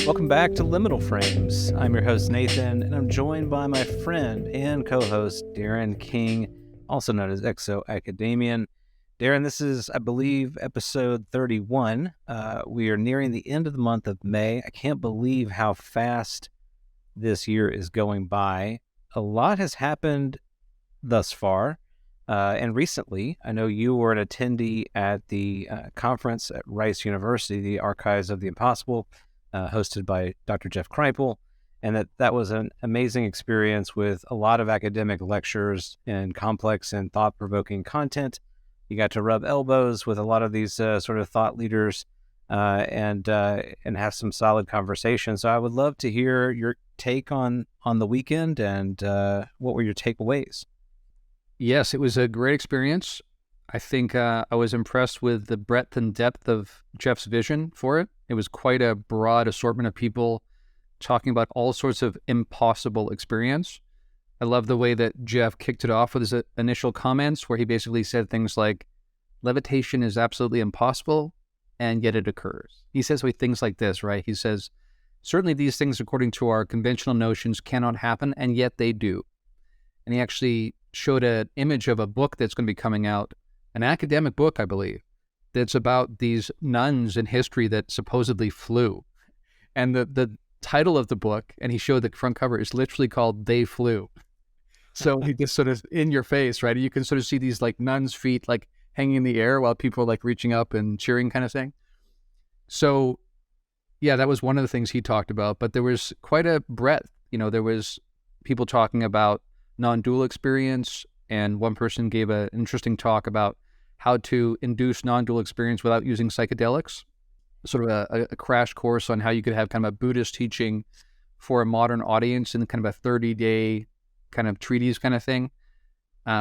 Welcome back to Liminal Frames. I'm your host, Nathan, and I'm joined by my friend and co-host, Darren King, also known as ExoAcademian. Darren, this is, I believe, episode 31. We are nearing the end of the month of May. I can't believe how fast this year is going by. A lot has happened thus far. And recently, I know you were an attendee at the conference at Rice University, the Archives of the Impossible, hosted by Dr. Jeff Kripal, and that was an amazing experience with a lot of academic lectures and complex and thought-provoking content. You got to rub elbows with a lot of these sort of thought leaders and have some solid conversations. So I would love to hear your take on the weekend and what were your takeaways? Yes, it was a great experience. I think I was impressed with the breadth and depth of Jeff's vision for it. It was quite a broad assortment of people talking about all sorts of impossible experience. I love the way that Jeff kicked it off with his initial comments, where he basically said things like, levitation is absolutely impossible, and yet it occurs. He says things like this, right? He says, certainly these things, according to our conventional notions, cannot happen, and yet they do. And he actually showed an image of a book that's going to be coming out, an academic book, I believe, that's about these nuns in history that supposedly flew. And the title of the book, and he showed the front cover, is literally called They Flew. So he just sort of in your face, right? You can sort of see these like nuns' feet like hanging in the air while people are like reaching up and cheering kind of thing. So yeah, that was one of the things he talked about, but there was quite a breadth. There was people talking about non-dual experience, and one person gave an interesting talk about how to induce non-dual experience without using psychedelics, sort of a crash course on how you could have kind of a Buddhist teaching for a modern audience in kind of a 30-day kind of treatise kind of thing.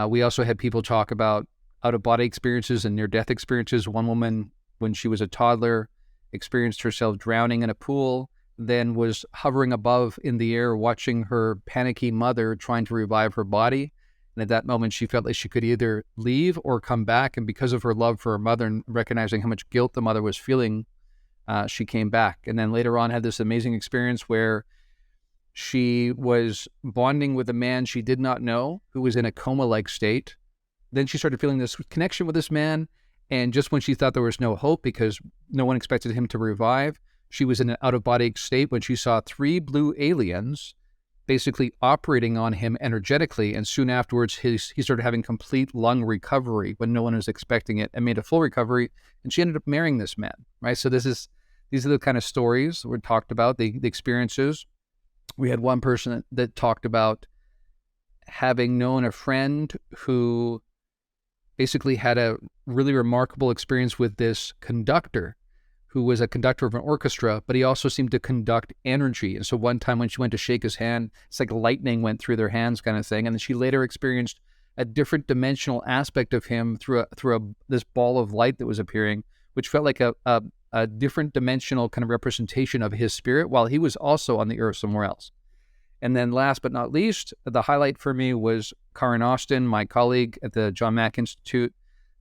We also had people talk about out-of-body experiences and near-death experiences. One woman, when she was a toddler, experienced herself drowning in a pool, then was hovering above in the air watching her panicky mother trying to revive her body. And at that moment, she felt like she could either leave or come back. And because of her love for her mother and recognizing how much guilt the mother was feeling, she came back. And then later on had this amazing experience where she was bonding with a man she did not know who was in a coma-like state. Then she started feeling this connection with this man. And just when she thought there was no hope because no one expected him to revive, she was in an out-of-body state when she saw 3 blue aliens basically operating on him energetically. And soon afterwards, he started having complete lung recovery when no one was expecting it and made a full recovery. And she ended up marrying this man, right? So these are the kind of stories that were talked about, the experiences. We had one person that talked about having known a friend who basically had a really remarkable experience with this conductor who was a conductor of an orchestra, but he also seemed to conduct energy. And so one time when she went to shake his hand, it's like lightning went through their hands kind of thing. And then she later experienced a different dimensional aspect of him through this ball of light that was appearing, which felt like a different dimensional kind of representation of his spirit while he was also on the earth somewhere else. And then last but not least, the highlight for me was Karen Austin, my colleague at the John Mack Institute,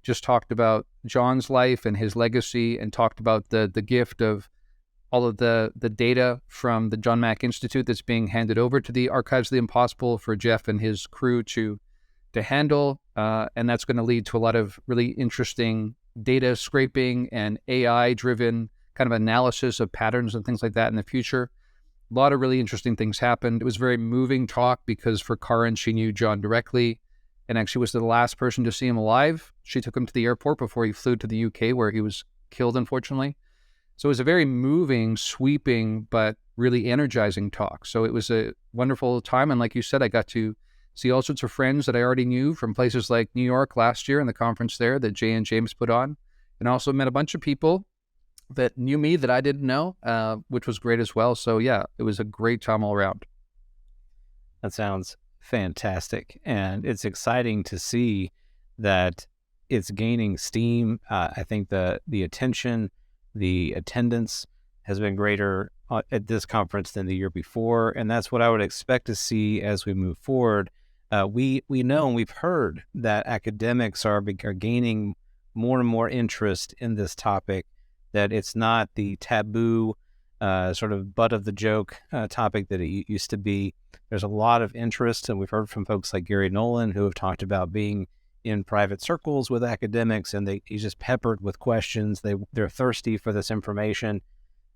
just talked about John's life and his legacy and talked about the gift of all of the data from the John Mack Institute that's being handed over to the Archives of the Impossible for Jeff and his crew to handle. And that's going to lead to a lot of really interesting data scraping and AI-driven kind of analysis of patterns and things like that in the future. A lot of really interesting things happened. It was a very moving talk because for Karen, she knew John directly and actually was the last person to see him alive. She took him to the airport before he flew to the UK where he was killed, unfortunately. So it was a very moving, sweeping, but really energizing talk. So it was a wonderful time. And like you said, I got to see all sorts of friends that I already knew from places like New York last year and the conference there that Jay and James put on. And also met a bunch of people that knew me that I didn't know, which was great as well. So yeah, it was a great time all around. That sounds fantastic. And it's exciting to see that it's gaining steam. I think the attention, the attendance has been greater at this conference than the year before. And that's what I would expect to see as we move forward. We know and we've heard that academics are gaining more and more interest in this topic, that it's not the taboo sort of butt of the joke topic that it used to be. There's a lot of interest, and we've heard from folks like Gary Nolan who have talked about being in private circles with academics, and he's just peppered with questions. They're thirsty for this information.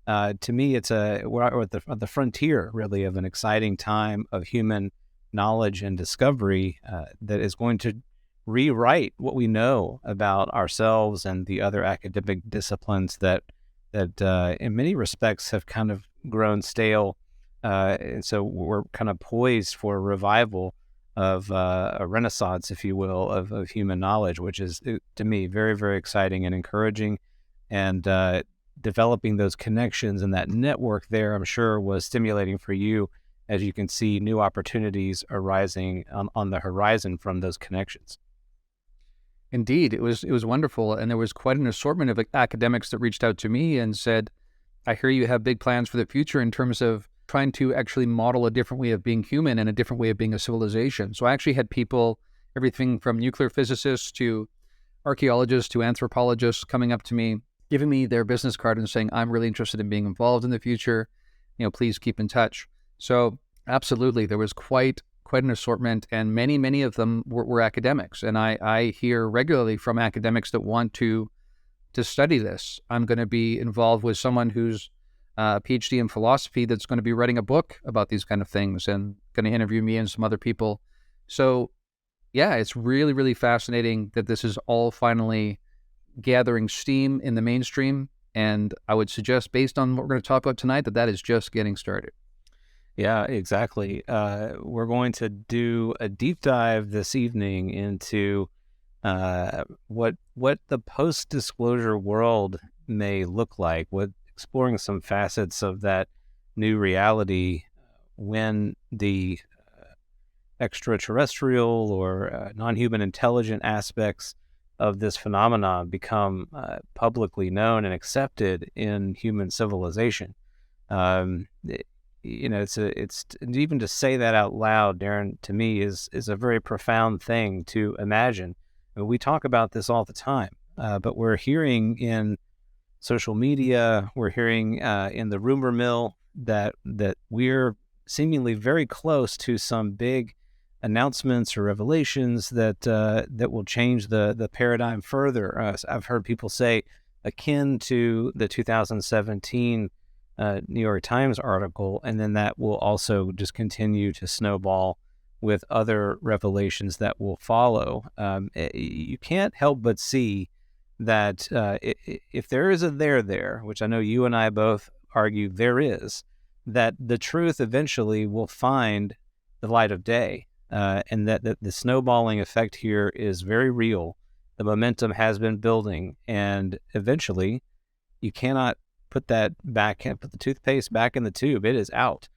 To me, we're at the frontier, really, of an exciting time of human knowledge and discovery that is going to rewrite what we know about ourselves and the other academic disciplines that in many respects have kind of grown stale. And so we're kind of poised for a revival of a renaissance, if you will, of human knowledge, which is, to me, very, very exciting and encouraging. And developing those connections and that network there, I'm sure, was stimulating for you, as you can see new opportunities arising on the horizon from those connections. Indeed, it was wonderful, and there was quite an assortment of academics that reached out to me and said, I hear you have big plans for the future in terms of trying to actually model a different way of being human and a different way of being a civilization. So I actually had people, everything from nuclear physicists to archaeologists to anthropologists, coming up to me, giving me their business card and saying, I'm really interested in being involved in the future. Please keep in touch. So absolutely, there was quite an assortment, and many of them were academics. And I hear regularly from academics that want to study this. I'm going to be involved with someone who's a PhD in philosophy that's going to be writing a book about these kind of things and going to interview me and some other people. So yeah, it's really, really fascinating that this is all finally gathering steam in the mainstream. And I would suggest, based on what we're going to talk about tonight, that is just getting started. Yeah, exactly. We're going to do a deep dive this evening into what the post-disclosure world may look like, exploring some facets of that new reality when the extraterrestrial or non-human intelligent aspects of this phenomenon become publicly known and accepted in human civilization. It's even to say that out loud, Darren, to me is a very profound thing to imagine. I mean, we talk about this all the time, but we're hearing in social media, we're hearing in the rumor mill that we're seemingly very close to some big announcements or revelations that will change the paradigm further. I've heard people say, akin to the 2017 New York Times article, and then that will also just continue to snowball with other revelations that will follow. You can't help but see that if there is a there, which I know you and I both argue there is, that the truth eventually will find the light of day, and that the snowballing effect here is very real. The momentum has been building, and eventually you cannot put the toothpaste back in the tube. It is out.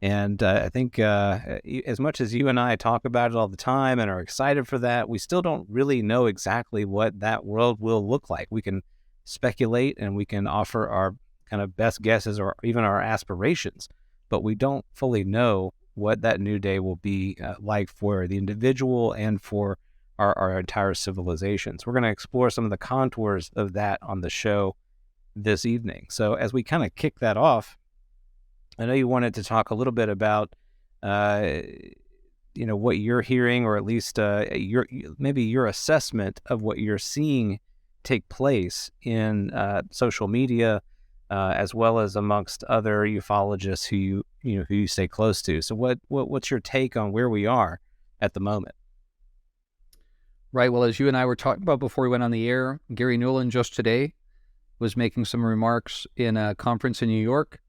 And I think as much as you and I talk about it all the time and are excited for that, we still don't really know exactly what that world will look like. We can speculate and we can offer our kind of best guesses or even our aspirations, but we don't fully know what that new day will be like for the individual and for our entire civilizations. We're going to explore some of the contours of that on the show this evening. So as we kind of kick that off, I know you wanted to talk a little bit about, what you're hearing, or at least your assessment of what you're seeing take place in social media, as well as amongst other ufologists who you stay close to. So what's your take on where we are at the moment? Right. Well, as you and I were talking about before we went on the air, Gary Nolan just today was making some remarks in a conference in New York.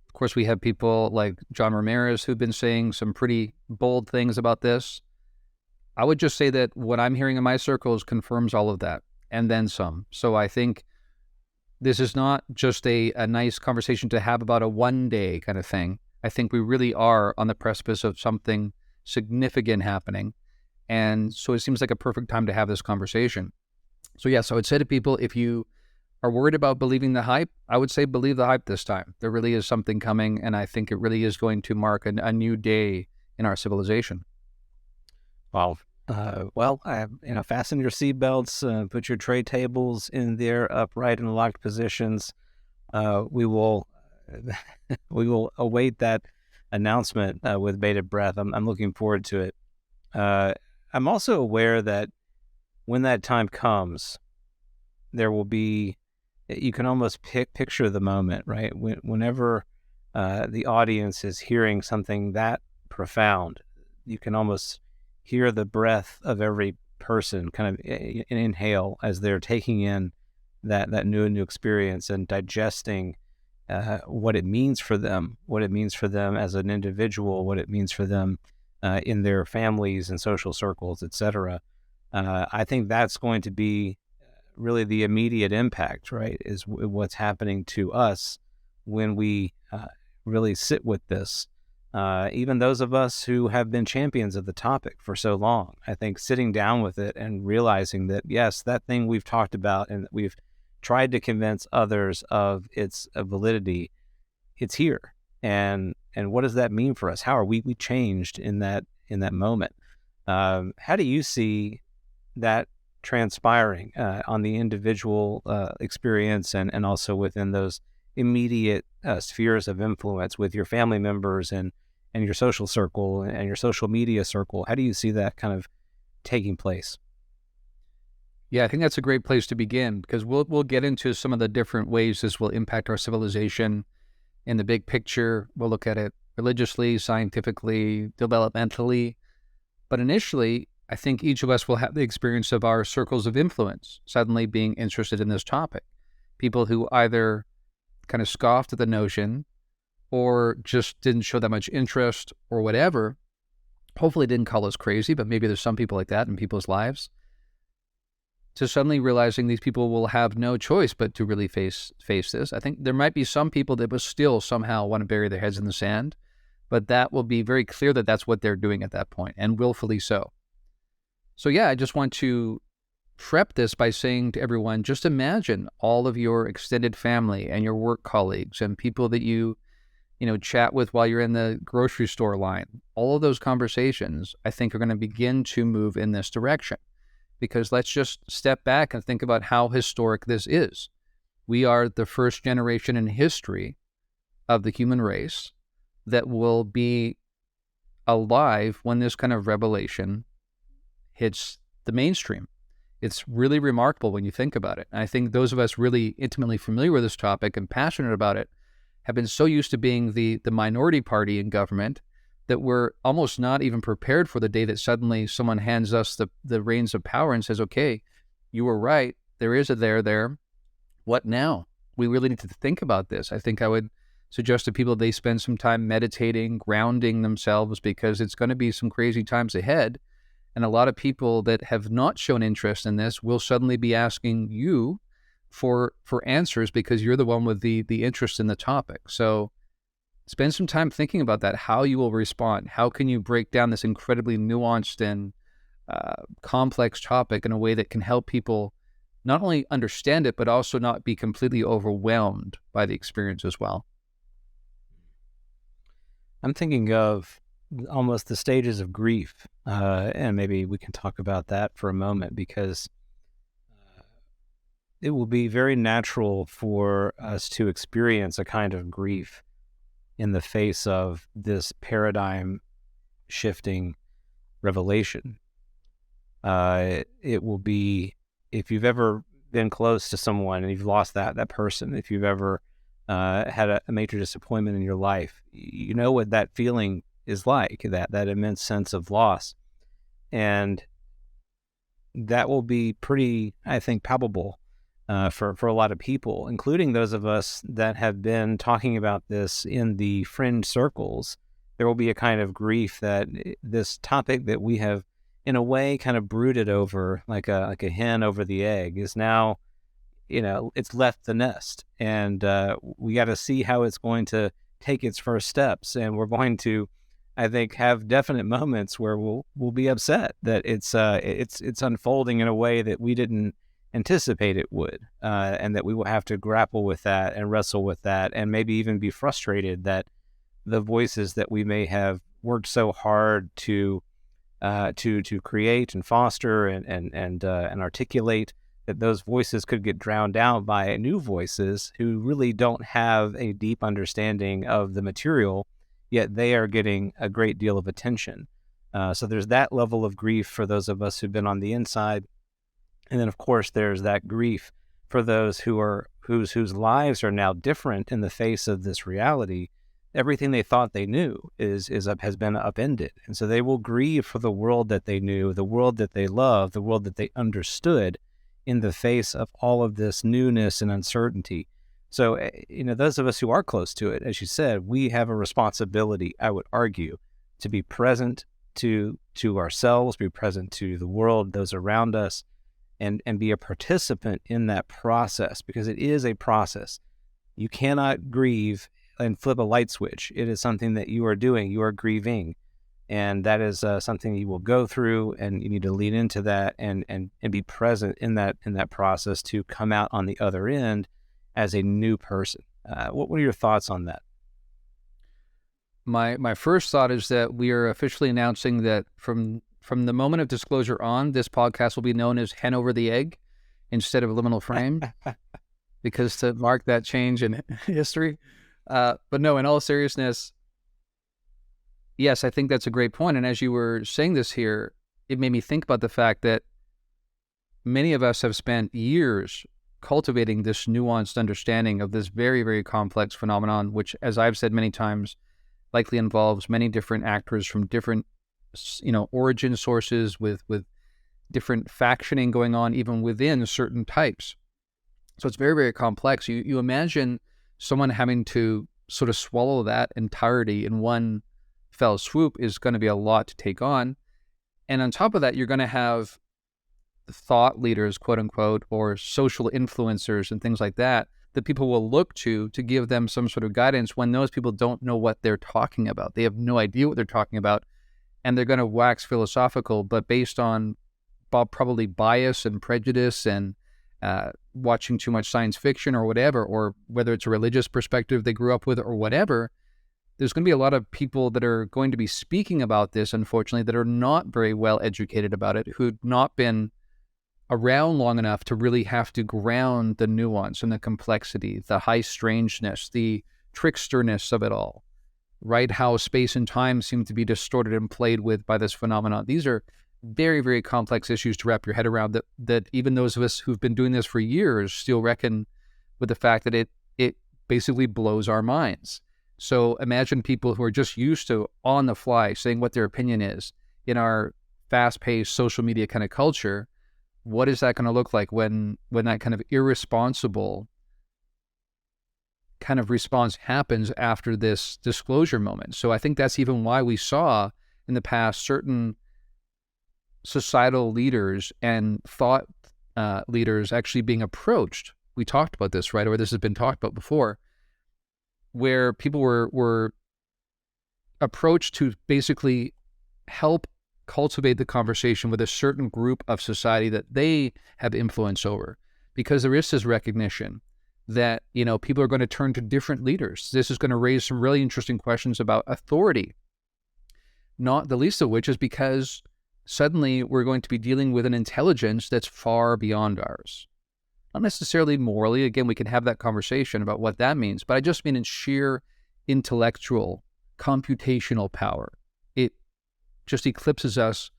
Of course, we have people like John Ramirez who've been saying some pretty bold things about this. I would just say that what I'm hearing in my circles confirms all of that, and then some. So I think this is not just a nice conversation to have about a one-day kind of thing. I think we really are on the precipice of something significant happening. And so it seems like a perfect time to have this conversation. So yes, I would say to people, if you are worried about believing the hype, I would say believe the hype this time. There really is something coming, and I think it really is going to mark a new day in our civilization. Wow. Fasten your seatbelts, put your tray tables in their upright and locked positions. We will we will await that announcement with bated breath. I'm looking forward to it. I'm also aware that when that time comes, there will be, you can almost picture the moment, right? Whenever the audience is hearing something that profound, you can almost hear the breath of every person kind of inhale as they're taking in that new experience and digesting what it means for them, as an individual, what it means for them in their families and social circles, etc. I think that's going to be really the immediate impact, right? Is what's happening to us when we really sit with this. Even those of us who have been champions of the topic for so long, I think sitting down with it and realizing that, yes, that thing we've talked about and we've tried to convince others of its validity, it's here. And what does that mean for us? How are we changed in that moment? How do you see that transpiring on the individual experience and also within those immediate spheres of influence with your family members and your social circle and your social media circle? How do you see that kind of taking place? Yeah, I think that's a great place to begin, because we'll get into some of the different ways this will impact our civilization in the big picture. We'll look at it religiously, scientifically, developmentally. But initially, I think each of us will have the experience of our circles of influence suddenly being interested in this topic. People who either kind of scoffed at the notion or just didn't show that much interest or whatever. Hopefully didn't call us crazy, but maybe there's some people like that in people's lives. To suddenly realizing these people will have no choice but to really face this. I think there might be some people that will still somehow want to bury their heads in the sand, but that will be very clear that that's what they're doing at that point, and willfully so. So yeah, I just want to prep this by saying to everyone, just imagine all of your extended family and your work colleagues and people that you chat with while you're in the grocery store line. All of those conversations, I think, are going to begin to move in this direction. Because let's just step back and think about how historic this is. We are the first generation in history of the human race that will be alive when this kind of revelation hits the mainstream. It's really remarkable when you think about it. And I think those of us really intimately familiar with this topic and passionate about it have been so used to being the minority party in government that we're almost not even prepared for the day that suddenly someone hands us the reins of power and says, okay, you were right. There is a there. What now? We really need to think about this. I think I would suggest to people they spend some time meditating, grounding themselves, because it's going to be some crazy times ahead. And a lot of people that have not shown interest in this will suddenly be asking you for answers because you're the one with the interest in the topic. So spend some time thinking about that, how you will respond. How can you break down this incredibly nuanced and complex topic in a way that can help people not only understand it, but also not be completely overwhelmed by the experience as well? I'm thinking of almost the stages of grief, and maybe we can talk about that for a moment, because it will be very natural for us to experience a kind of grief in the face of this paradigm shifting revelation. It will be, if you've ever been close to someone and you've lost that person, if you've ever had a major disappointment in your life, you know what that feeling is like, that immense sense of loss. And that will be pretty, I think, palpable for a lot of people, including those of us that have been talking about this in the fringe circles. There will be a kind of grief that this topic that we have, in a way, kind of brooded over like a hen over the egg is now, it's left the nest, and we got to see how it's going to take its first steps. And we're going to, I think, have definite moments where we'll be upset that it's unfolding in a way that we didn't anticipate it would, and that we will have to grapple with that and wrestle with that, and maybe even be frustrated that the voices that we may have worked so hard to create and foster and articulate that those voices could get drowned out by new voices who really don't have a deep understanding of the material, yet they are getting a great deal of attention. So there's that level of grief for those of us who've been on the inside. And then, of course, there's that grief for those whose lives are now different in the face of this reality. Everything they thought they knew has been upended. And so they will grieve for the world that they knew, the world that they loved, the world that they understood in the face of all of this newness and uncertainty. So, those of us who are close to it, as you said, we have a responsibility, I would argue, to be present to ourselves, be present to the world, those around us, and be a participant in that process, because it is a process. You cannot grieve and flip a light switch. It is something that you are doing. You are grieving. And that is something you will go through, and you need to lean into that and be present in that process to come out on the other end as a new person. What are your thoughts on that? My first thought is that we are officially announcing that from the moment of disclosure on, this podcast will be known as Hen Over the Egg instead of Liminal Frame, because to mark that change in history. But no, in all seriousness, yes, I think that's a great point. And as you were saying this here, it made me think about the fact that many of us have spent years cultivating this nuanced understanding of this very, very complex phenomenon, which, as I've said many times, likely involves many different actors from different, origin sources with different factioning going on even within certain types. So it's very, very complex. You imagine someone having to sort of swallow that entirety in one fell swoop is going to be a lot to take on. And on top of that, you're going to have thought leaders, quote unquote, or social influencers and things like that people will look to give them some sort of guidance when those people don't know what they're talking about. They have no idea what they're talking about, and they're going to wax philosophical, but based on probably bias and prejudice and watching too much science fiction or whatever, or whether it's a religious perspective they grew up with or whatever. There's going to be a lot of people that are going to be speaking about this, unfortunately, that are not very well educated about it, who've not been around long enough to really have to ground the nuance and the complexity, the high strangeness, the tricksterness of it all, right? How space and time seem to be distorted and played with by this phenomenon. These are very, very complex issues to wrap your head around, that even those of us who've been doing this for years still reckon with the fact that it basically blows our minds. So imagine people who are just used to on the fly saying what their opinion is in our fast-paced social media kind of culture. What is that going to look like when that kind of irresponsible kind of response happens after this disclosure moment? So I think that's even why we saw in the past certain societal leaders and thought leaders actually being approached. We talked about this, right? Or this has been talked about before, where people were approached to basically help cultivate the conversation with a certain group of society that they have influence over, because there is this recognition that, people are going to turn to different leaders. This is going to raise some really interesting questions about authority, not the least of which is because suddenly we're going to be dealing with an intelligence that's far beyond ours. Not necessarily morally. Again, we can have that conversation about what that means, but I just mean in sheer intellectual, computational power. It just eclipses us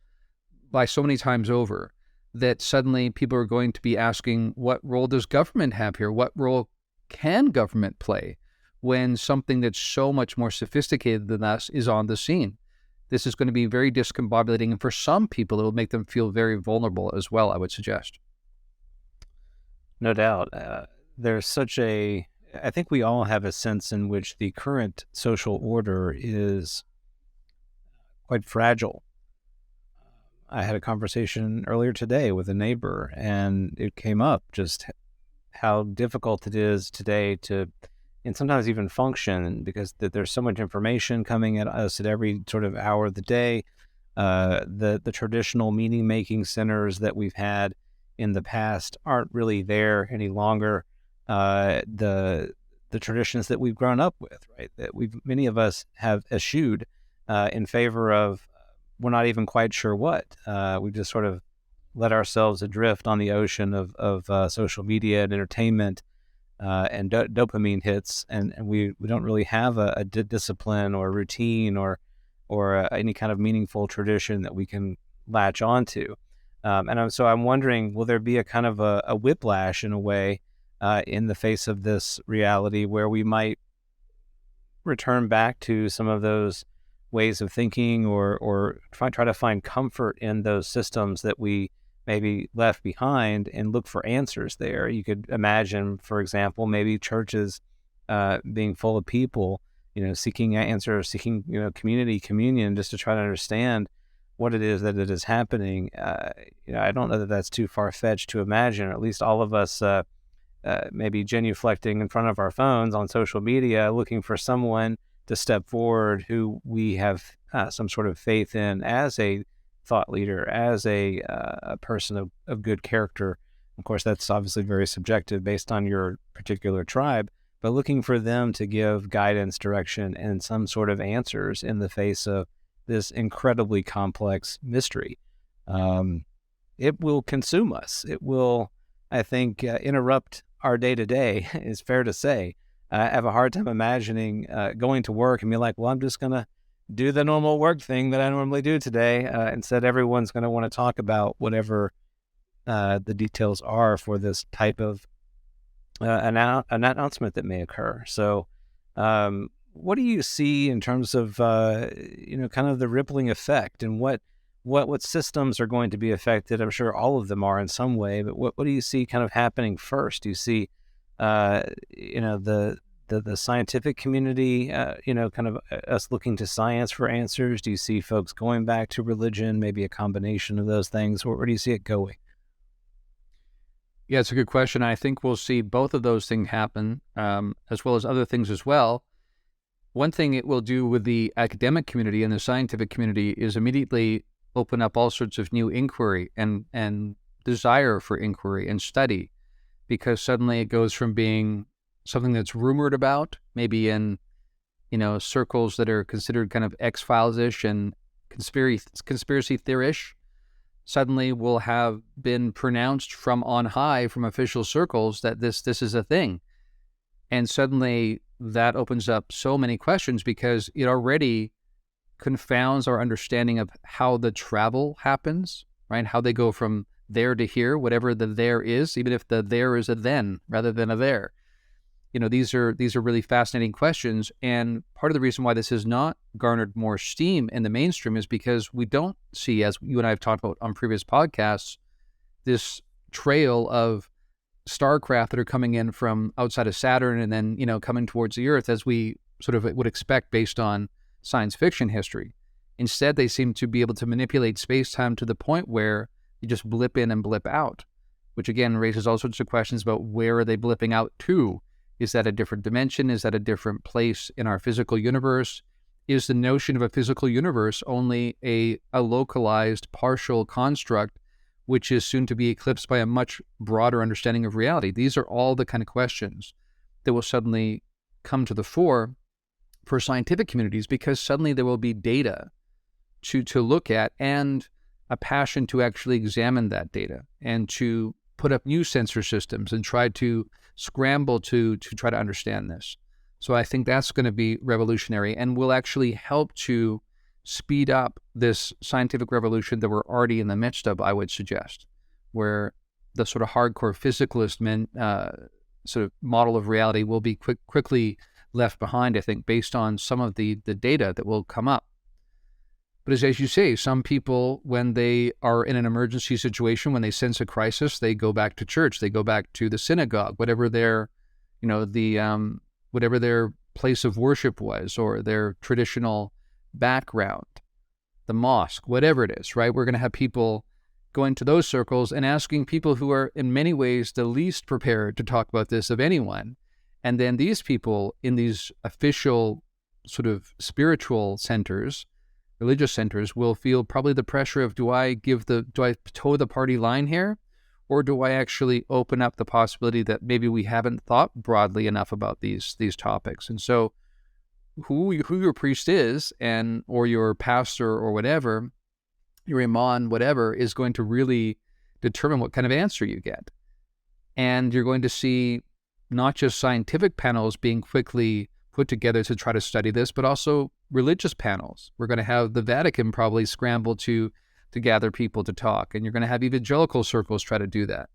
by so many times over that suddenly people are going to be asking, what role does government have here? What role can government play when something that's so much more sophisticated than us is on the scene? This is going to be very discombobulating, and for some people, it will make them feel very vulnerable as well, I would suggest. No doubt. There's I think we all have a sense in which the current social order is quite fragile. I had a conversation earlier today with a neighbor, and it came up just how difficult it is today and sometimes even function, because there's so much information coming at us at every sort of hour of the day. The traditional meaning-making centers that we've had in the past aren't really there any longer. The traditions that we've grown up with, right, that many of us have eschewed in favor of, we're not even quite sure what. We've just sort of let ourselves adrift on the ocean of social media and entertainment and dopamine hits, and we don't really have a discipline or routine or any kind of meaningful tradition that we can latch onto. So I'm wondering, will there be a kind of a whiplash in a way in the face of this reality where we might return back to some of those ways of thinking or try to find comfort in those systems that we maybe left behind and look for answers there? You could imagine, for example, maybe churches being full of people, seeking answers, seeking, community, communion, just to try to understand what it is that it is happening. I don't know that that's too far-fetched to imagine, or at least all of us maybe genuflecting in front of our phones on social media, looking for someone to step forward who we have some sort of faith in as a thought leader, as a person of good character. Of course, that's obviously very subjective based on your particular tribe, but looking for them to give guidance, direction, and some sort of answers in the face of this incredibly complex mystery. It will consume us. It will, I think, interrupt our day-to-day, is fair to say. I have a hard time imagining going to work and be like, well, I'm just going to do the normal work thing that I normally do today. Instead, everyone's going to want to talk about whatever the details are for this type of announcement that may occur. So what do you see in terms of, kind of the rippling effect, and what systems are going to be affected? I'm sure all of them are in some way, but what do you see kind of happening first? Do you see, the scientific community, kind of us looking to science for answers? Do you see folks going back to religion, maybe a combination of those things? Where do you see it going? Yeah, it's a good question. I think we'll see both of those things happen, as well as other things as well. One thing it will do with the academic community and the scientific community is immediately open up all sorts of new inquiry and desire for inquiry and study, because suddenly it goes from being something that's rumored about, maybe in, circles that are considered kind of X-Files-ish and conspiracy theory-ish, suddenly will have been pronounced from on high, from official circles, that this is a thing. And suddenly that opens up so many questions, because it already confounds our understanding of how the travel happens, right? How they go from there to here, whatever the there is, even if the there is a then rather than a there. These are really fascinating questions. And part of the reason why this has not garnered more steam in the mainstream is because we don't see, as you and I have talked about on previous podcasts, this trail of starcraft that are coming in from outside of Saturn and then, coming towards the Earth as we sort of would expect based on science fiction history. Instead, they seem to be able to manipulate space-time to the point where you just blip in and blip out, which again raises all sorts of questions about where are they blipping out to? Is that a different dimension? Is that a different place in our physical universe? Is the notion of a physical universe only a localized partial construct, which is soon to be eclipsed by a much broader understanding of reality? These are all the kind of questions that will suddenly come to the fore for scientific communities, because suddenly there will be data to look at and a passion to actually examine that data and to put up new sensor systems and try to scramble to try to understand this. So I think that's going to be revolutionary and will actually help to speed up this scientific revolution that we're already in the midst of, I would suggest, where the sort of hardcore physicalist sort of model of reality will be quickly left behind, I think, based on some of the data that will come up. But as you say, some people, when they are in an emergency situation, when they sense a crisis, they go back to church, they go back to the synagogue, whatever their, whatever their place of worship was, or their traditional background, the mosque, whatever it is, right? We're going to have people going to those circles and asking people who are in many ways the least prepared to talk about this of anyone. And then these people in these official sort of spiritual centers, religious centers, will feel probably the pressure of, do I toe the party line here? Or do I actually open up the possibility that maybe we haven't thought broadly enough about these topics? And so who your priest is, or your pastor or whatever, your imam, whatever, is going to really determine what kind of answer you get. And you're going to see not just scientific panels being quickly put together to try to study this, but also religious panels. We're going to have the Vatican probably scramble to gather people to talk, and you're going to have evangelical circles try to do that.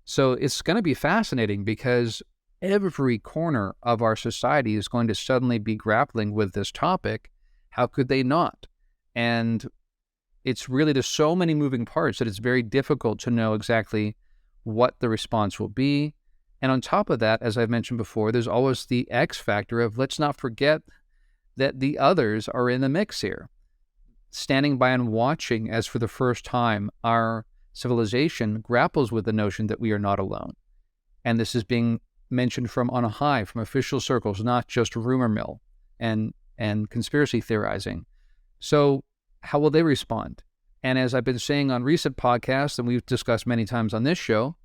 So it's going to be fascinating because every corner of our society is going to suddenly be grappling with this topic. How could they not? And it's really, there's so many moving parts that it's very difficult to know exactly what the response will be. And on top of that, as I've mentioned before, there's always the X factor of let's not forget that the others are in the mix here. Standing by and watching as for the first time our civilization grapples with the notion that we are not alone. And this is being mentioned from on high, from official circles, not just rumor mill and conspiracy theorizing. So how will they respond? And as I've been saying on recent podcasts, and we've discussed many times on this show,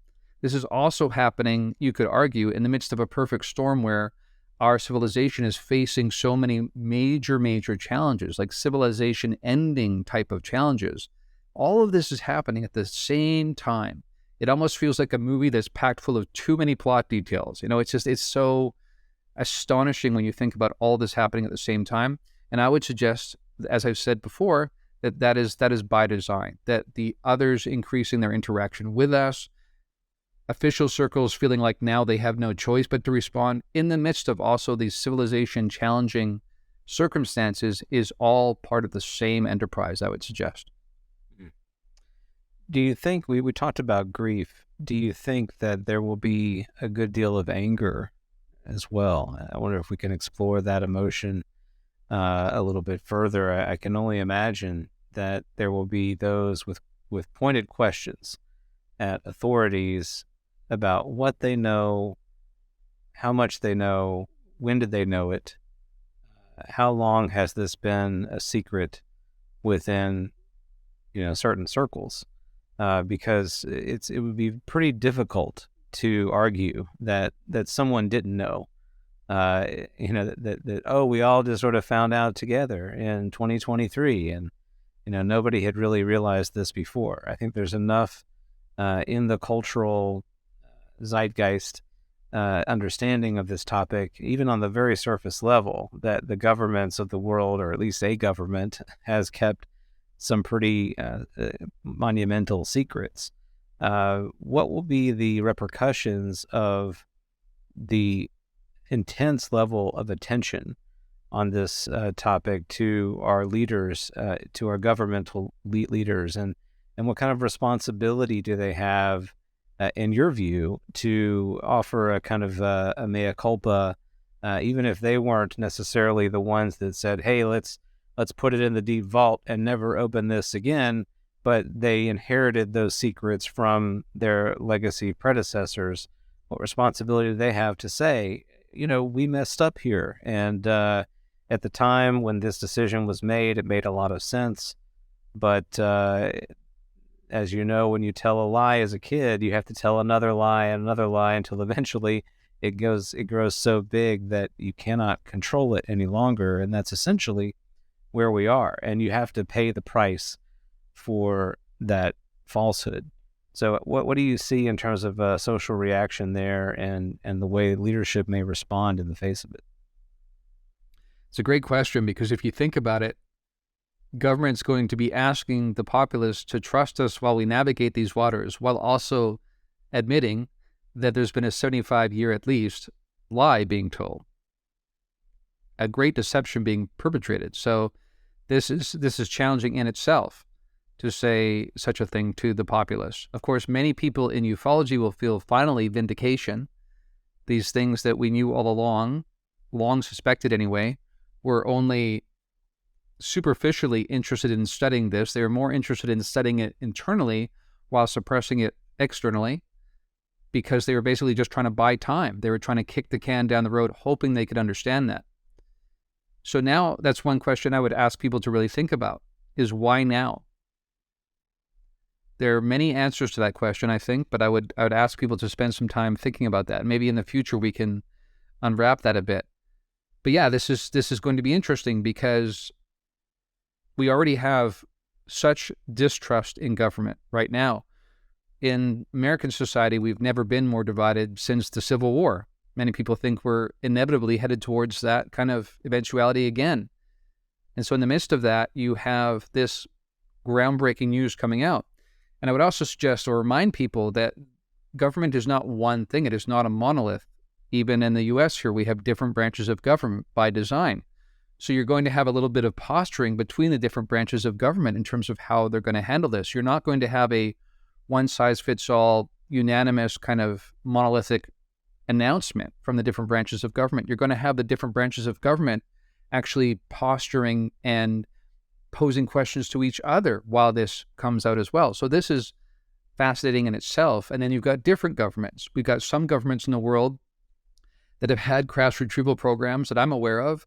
this is also happening, you could argue, in the midst of a perfect storm where our civilization is facing so many major challenges, like civilization ending type of challenges. All of this is happening at the same time. It almost feels like a movie that's packed full of too many plot details. It's so astonishing when you think about all this happening at the same time. And I would suggest, as I've said before, that is by design, that the others increasing their interaction with us, official circles feeling like now they have no choice but to respond in the midst of also these civilization challenging circumstances is all part of the same enterprise, I would suggest. Do you think, we talked about grief, do you think that there will be a good deal of anger as well? I wonder if we can explore that emotion a little bit further. I can only imagine that there will be those with pointed questions at authorities about what they know, how much they know, when did they know it, how long has this been a secret within, certain circles, because it would be pretty difficult to argue that someone didn't know, that we all just sort of found out together in 2023, and nobody had really realized this before. I think there's enough in the cultural zeitgeist understanding of this topic, even on the very surface level, that the governments of the world, or at least a government, has kept some pretty monumental secrets. What will be the repercussions of the intense level of attention on this topic to our leaders, to our governmental leaders, and what kind of responsibility do they have, in your view, to offer a kind of a mea culpa, even if they weren't necessarily the ones that said, hey, let's put it in the deep vault and never open this again, but they inherited those secrets from their legacy predecessors? What responsibility do they have to say, we messed up here, and at the time when this decision was made, it made a lot of sense, but as you know, when you tell a lie as a kid, you have to tell another lie and another lie until eventually it grows so big that you cannot control it any longer. And that's essentially where we are. And you have to pay the price for that falsehood. So what do you see in terms of social reaction there, and the way leadership may respond in the face of it? It's a great question, because if you think about it, government's going to be asking the populace to trust us while we navigate these waters, while also admitting that there's been a 75-year at least lie being told, a great deception being perpetrated. So this is challenging in itself to say such a thing to the populace. Of course, many people in ufology will feel finally vindication. These things that we knew all along, long suspected anyway, were only superficially interested in studying this. They were more interested in studying it internally while suppressing it externally, because they were basically just trying to buy time. They were trying to kick the can down the road, hoping they could understand that. So now that's one question I would ask people to really think about, is why now? There are many answers to that question, I think, but I would ask people to spend some time thinking about that. Maybe in the future we can unwrap that a bit. But yeah, this is going to be interesting, because we already have such distrust in government right now. in American society, we've never been more divided since the Civil War. Many people think we're inevitably headed towards that kind of eventuality again. And so in the midst of that, you have this groundbreaking news coming out. And I would also suggest or remind people that government is not one thing. It is not a monolith. Even in the US here, we have different branches of government by design. So you're going to have a little bit of posturing between the different branches of government in terms of how they're going to handle this. You're not going to have a one-size-fits-all, unanimous kind of monolithic announcement from the different branches of government. You're going to have the different branches of government actually posturing and posing questions to each other while this comes out as well. So this is fascinating in itself. And then you've got different governments. We've got some governments in the world that have had crash retrieval programs that I'm aware of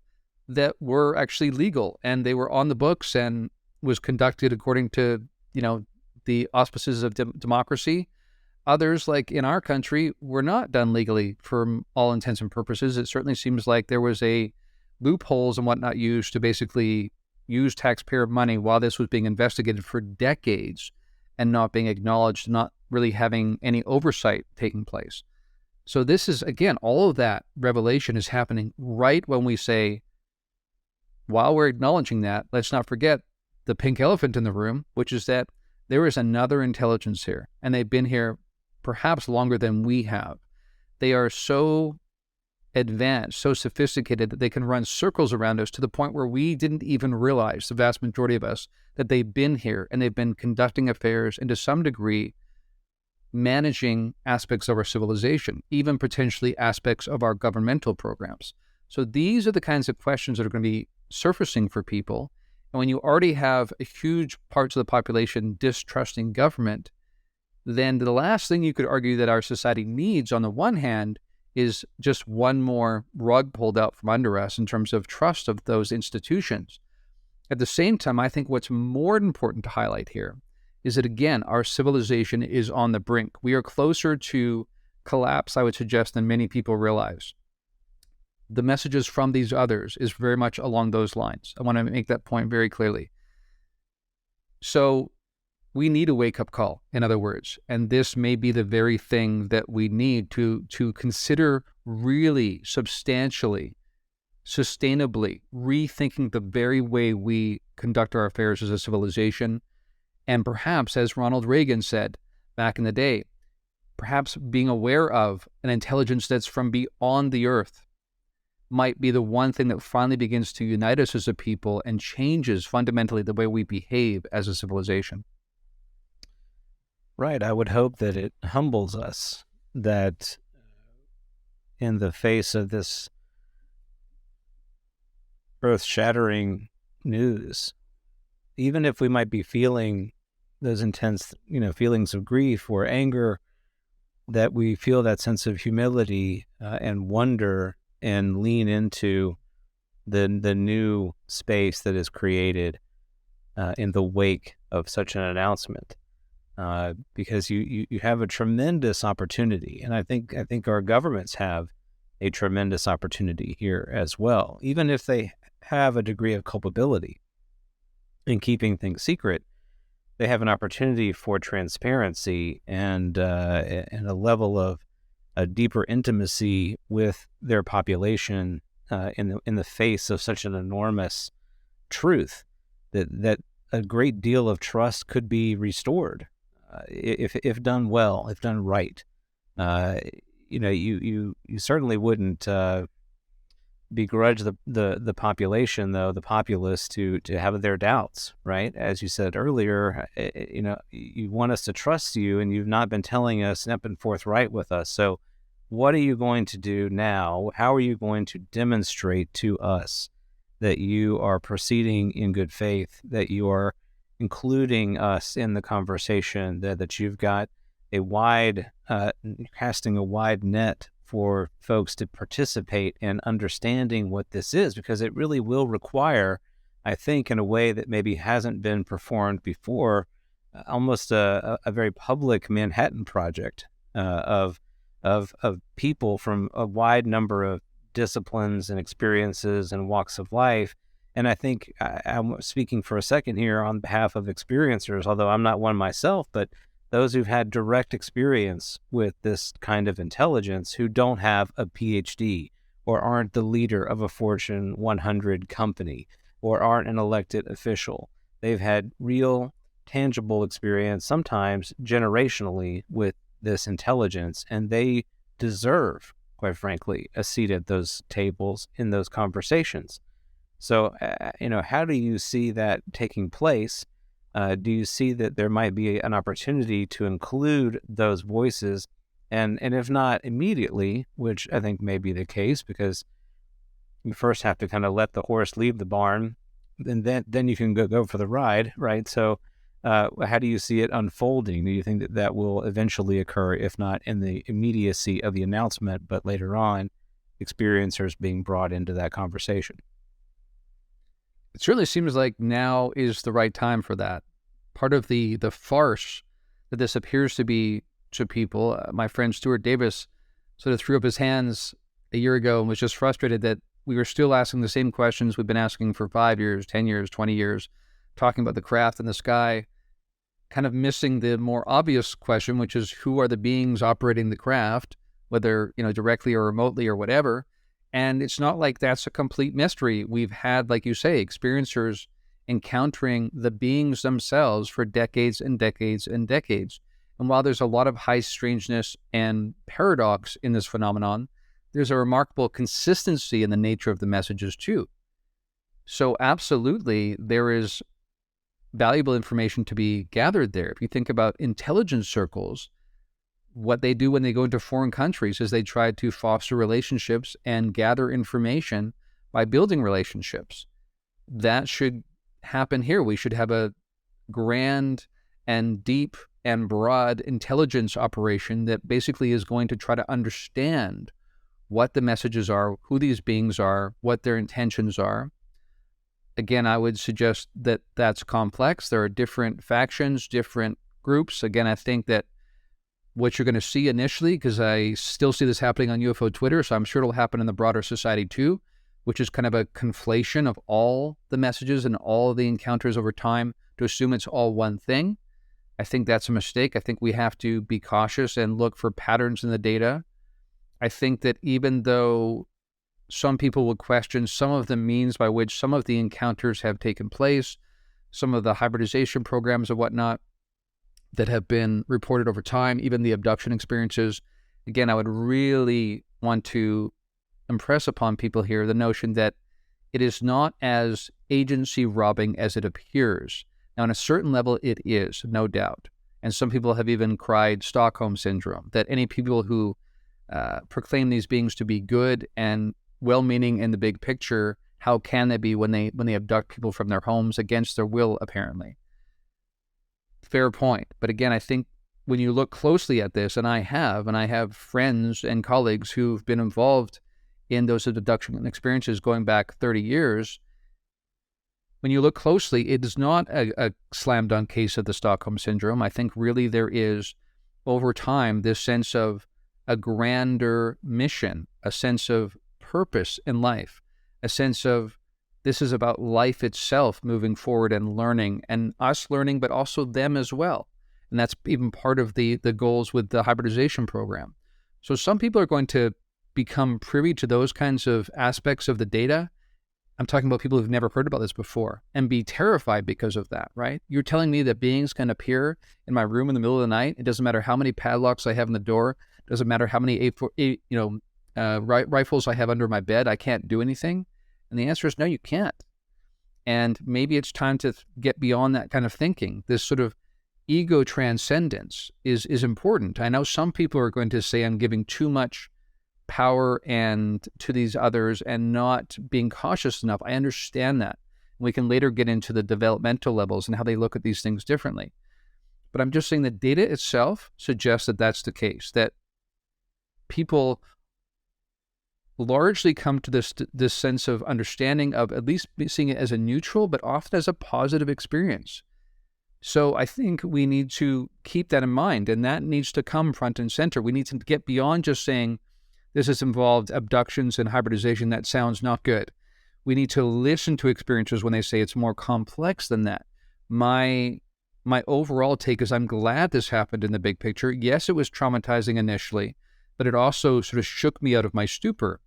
that were actually legal, and they were on the books and was conducted according to, the auspices of democracy. Others, like in our country, were not done legally for all intents and purposes. It certainly seems like there was a loopholes and whatnot used to basically use taxpayer money while this was being investigated for decades and not being acknowledged, not really having any oversight taking place. So this is, again, all of that revelation is happening right when we say, while we're acknowledging that, let's not forget the pink elephant in the room, which is that there is another intelligence here, and they've been here perhaps longer than we have. They are so advanced, so sophisticated that they can run circles around us to the point where we didn't even realize, the vast majority of us, that they've been here and they've been conducting affairs and to some degree managing aspects of our civilization, even potentially aspects of our governmental programs. So these are the kinds of questions that are going to be surfacing for people. And when you already have a huge parts of the population distrusting government, then the last thing you could argue that our society needs on the one hand is just one more rug pulled out from under us in terms of trust of those institutions. At the same time, I think what's more important to highlight here is that, again, our civilization is on the brink. We are closer to collapse, I would suggest, than many people realize. The messages from these others is very much along those lines. I want to make that point very clearly. So we need a wake-up call, in other words, and this may be the very thing that we need to consider really substantially, sustainably rethinking the very way we conduct our affairs as a civilization. And perhaps, as Ronald Reagan said back in the day, perhaps being aware of an intelligence that's from beyond the earth might be the one thing that finally begins to unite us as a people and changes fundamentally the way we behave as a civilization. Right. I would hope that it humbles us, that in the face of this earth-shattering news, even if we might be feeling those intense, feelings of grief or anger, that we feel that sense of humility and wonder and lean into the new space that is created in the wake of such an announcement. Because you have a tremendous opportunity, and I think our governments have a tremendous opportunity here as well, even if they have a degree of culpability in keeping things secret. They have an opportunity for transparency and a level of a deeper intimacy with their population in the face of such an enormous truth that a great deal of trust could be restored if done well, if done right. You certainly wouldn't begrudge the population, though, the populace, to have their doubts, right? As you said earlier, you want us to trust you, and you've not been telling us, not been forthright with us. So what are you going to do now? How are you going to demonstrate to us that you are proceeding in good faith, that you are including us in the conversation, that you've got casting a wide net for folks to participate in understanding what this is, because it really will require, I think, in a way that maybe hasn't been performed before, almost a very public Manhattan Project of people from a wide number of disciplines and experiences and walks of life. And I think I'm speaking for a second here on behalf of experiencers, although I'm not one myself, but those who've had direct experience with this kind of intelligence who don't have a PhD or aren't the leader of a Fortune 100 company or aren't an elected official. They've had real, tangible experience, sometimes generationally, with this intelligence, and they deserve, quite frankly, a seat at those tables in those conversations. So, how do you see that taking place? Do you see that there might be an opportunity to include those voices? And if not immediately, which I think may be the case, because you first have to kind of let the horse leave the barn, and then you can go for the ride, right? So how do you see it unfolding? Do you think that that will eventually occur, if not in the immediacy of the announcement, but later on, experiencers being brought into that conversation? It certainly seems like now is the right time for that. Part of the farce that this appears to be to people, my friend Stuart Davis sort of threw up his hands a year ago and was just frustrated that we were still asking the same questions we've been asking for 5 years, 10 years, 20 years, talking about the craft in the sky, kind of missing the more obvious question, which is who are the beings operating the craft, whether, directly or remotely or whatever. And it's not like that's a complete mystery. We've had, like you say, experiencers encountering the beings themselves for decades and decades and decades. And while there's a lot of high strangeness and paradox in this phenomenon, there's a remarkable consistency in the nature of the messages too. So absolutely, there is valuable information to be gathered there. If you think about intelligence circles, what they do when they go into foreign countries is they try to foster relationships and gather information by building relationships. That should happen here. We should have a grand and deep and broad intelligence operation that basically is going to try to understand what the messages are, who these beings are, what their intentions are. Again, I would suggest that that's complex. There are different factions, different groups. Again, I think that what you're going to see initially, because I still see this happening on UFO Twitter, so I'm sure it'll happen in the broader society too, which is kind of a conflation of all the messages and all of the encounters over time to assume it's all one thing. I think that's a mistake. I think we have to be cautious and look for patterns in the data. I think that even though some people would question some of the means by which some of the encounters have taken place, some of the hybridization programs and whatnot that have been reported over time, even the abduction experiences, again, I would really want to impress upon people here the notion that it is not as agency robbing as it appears. Now, on a certain level, it is, no doubt. And some people have even cried Stockholm Syndrome, that any people who proclaim these beings to be good and well-meaning in the big picture, how can they be when they abduct people from their homes against their will, apparently? Fair point. But again, I think when you look closely at this, and I have friends and colleagues who've been involved in those abduction experiences going back 30 years, when you look closely, it is not a slam dunk case of the Stockholm Syndrome. I think really there is, over time, this sense of a grander mission, a sense of purpose in life, a sense of this is about life itself moving forward and learning, and us learning, but also them as well. And that's even part of the goals with the hybridization program. So some people are going to become privy to those kinds of aspects of the data. I'm talking about people who've never heard about this before and be terrified because of that, right? You're telling me that beings can appear in my room in the middle of the night. It doesn't matter how many padlocks I have in the door. It doesn't matter how many rifles I have under my bed. I can't do anything. And the answer is no, you can't. And maybe it's time to get beyond that kind of thinking. This sort of ego transcendence is important. I know some people are going to say I'm giving too much power and to these others and not being cautious enough. I understand that. We can later get into the developmental levels and how they look at these things differently. But I'm just saying that data itself suggests that that's the case, that people largely come to this sense of understanding of at least seeing it as a neutral, but often as a positive experience. So I think we need to keep that in mind, and that needs to come front and center. We need to get beyond just saying this has involved abductions and hybridization. That sounds not good. We need to listen to experiencers when they say it's more complex than that. My my overall take is I'm glad this happened in the big picture. Yes, it was traumatizing initially, but it also sort of shook me out of my stupor.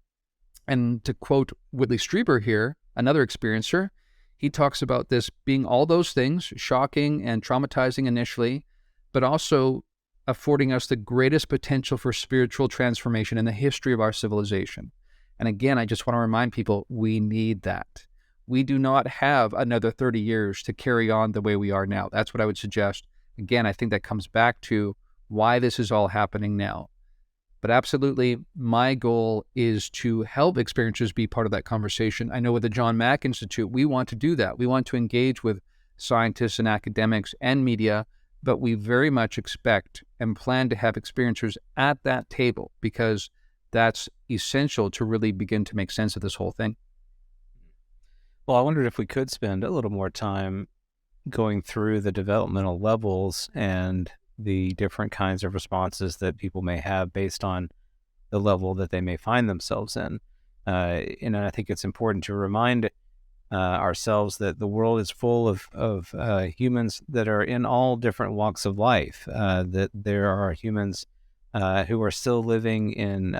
And to quote Whitley Strieber here, another experiencer, he talks about this being all those things, shocking and traumatizing initially, but also affording us the greatest potential for spiritual transformation in the history of our civilization. And again, I just want to remind people, we need that. We do not have another 30 years to carry on the way we are now. That's what I would suggest. Again, I think that comes back to why this is all happening now. But absolutely, my goal is to help experiencers be part of that conversation. I know with the John Mack Institute, we want to do that. We want to engage with scientists and academics and media, but we very much expect and plan to have experiencers at that table because that's essential to really begin to make sense of this whole thing. Well, I wondered if we could spend a little more time going through the developmental levels and the different kinds of responses that people may have based on the level that they may find themselves in. And I think it's important to remind ourselves that the world is full of humans that are in all different walks of life, that there are humans who are still living in,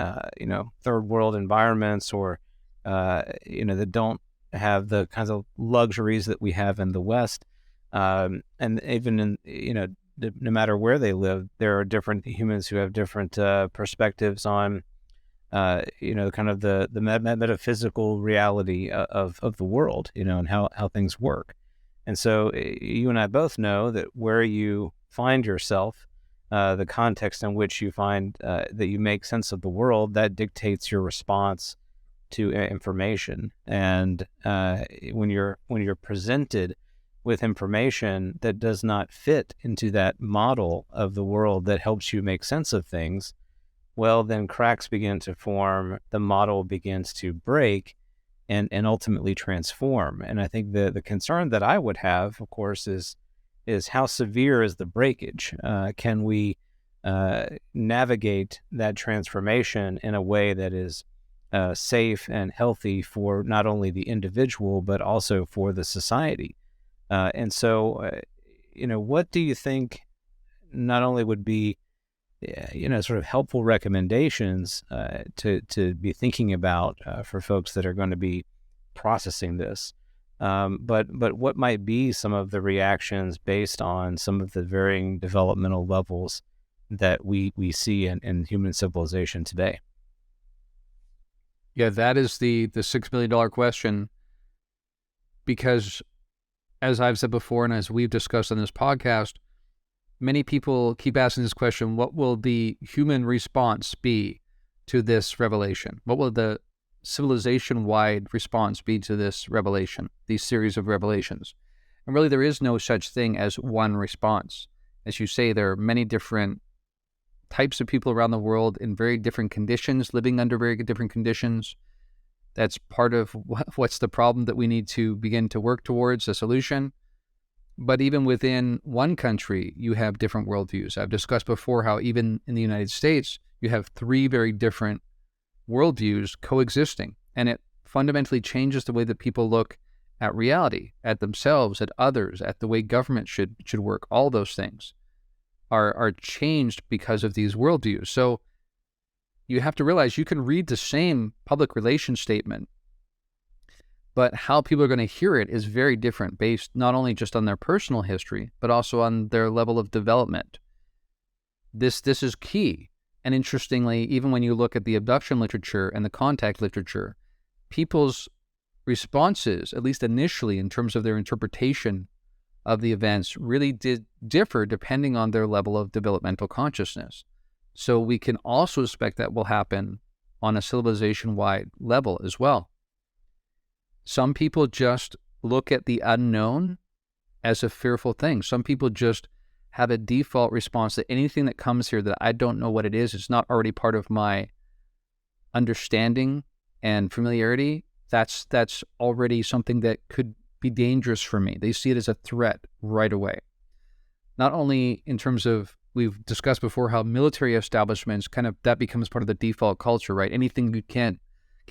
third world environments or, that don't have the kinds of luxuries that we have in the West. And even in, no matter where they live, there are different humans who have different perspectives on, kind of the metaphysical reality of the world, and how things work. And so you and I both know that where you find yourself, the context in which you find that you make sense of the world, that dictates your response to information. And when you're presented with information that does not fit into that model of the world that helps you make sense of things, well, then cracks begin to form, the model begins to break and ultimately transform. And I think the concern that I would have, of course, is how severe is the breakage? Can we navigate that transformation in a way that is safe and healthy for not only the individual, but also for the society? And so, what do you think not only would be, sort of helpful recommendations to be thinking about for folks that are going to be processing this, but what might be some of the reactions based on some of the varying developmental levels that we see in human civilization today? Yeah, that is the $6 million question, because as I've said before, and as we've discussed on this podcast, many people keep asking this question: what will the human response be to this revelation? What will the civilization-wide response be to this revelation, these series of revelations? And really, there is no such thing as one response. As you say, there are many different types of people around the world in very different conditions, living under very different conditions. That's part of what's the problem that we need to begin to work towards a solution. But even within one country, you have different worldviews. I've discussed before how even in the United States, you have three very different worldviews coexisting. And it fundamentally changes the way that people look at reality, at themselves, at others, at the way government should work. All those things are changed because of these worldviews. So you have to realize you can read the same public relations statement, but how people are going to hear it is very different based not only just on their personal history, but also on their level of development. This is key. And interestingly, even when you look at the abduction literature and the contact literature, people's responses, at least initially in terms of their interpretation of the events, really did differ depending on their level of developmental consciousness. So we can also expect that will happen on a civilization-wide level as well. Some people just look at the unknown as a fearful thing. Some people just have a default response that anything that comes here that I don't know what it is, it's not already part of my understanding and familiarity, that's already something that could be dangerous for me. They see it as a threat right away. Not only in terms of, we've discussed before how military establishments that becomes part of the default culture, right? Anything you can't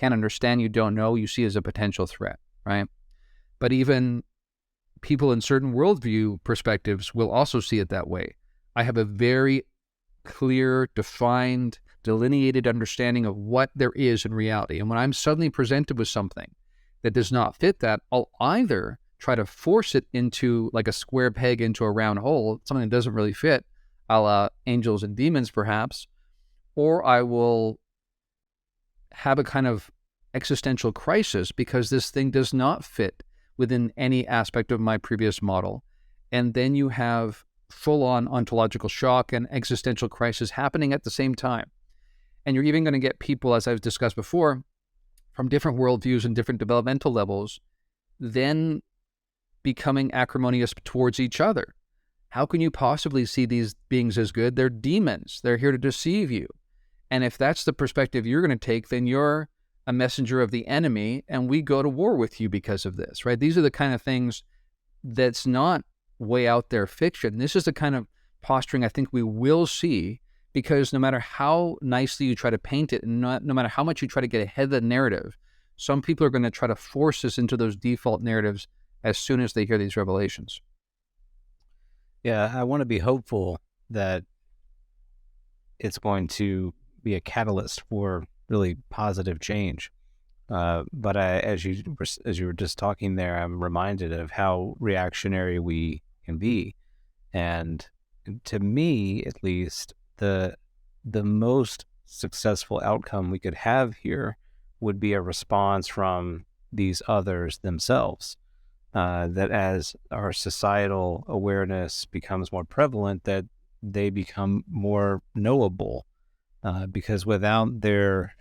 understand, you don't know, you see as a potential threat, right? But even people in certain worldview perspectives will also see it that way. I have a very clear, defined, delineated understanding of what there is in reality. And when I'm suddenly presented with something that does not fit that, I'll either try to force it into like a square peg into a round hole, something that doesn't really fit, a la angels and demons perhaps, or I will have a kind of existential crisis because this thing does not fit within any aspect of my previous model. And then you have full-on ontological shock and existential crisis happening at the same time. And you're even going to get people, as I've discussed before, from different worldviews and different developmental levels, then becoming acrimonious towards each other. How can you possibly see these beings as good? They're demons. They're here to deceive you. And if that's the perspective you're going to take, then you're a messenger of the enemy, and we go to war with you because of this, right? These are the kind of things that's not way out there fiction. This is the kind of posturing I think we will see, because no matter how nicely you try to paint it, and no matter how much you try to get ahead of the narrative, some people are going to try to force us into those default narratives as soon as they hear these revelations. Yeah, I want to be hopeful that it's going to be a catalyst for really positive change. But as you were just talking there, I'm reminded of how reactionary we can be, and to me, at least, the most successful outcome we could have here would be a response from these others themselves. That as our societal awareness becomes more prevalent, that they become more knowable, because without their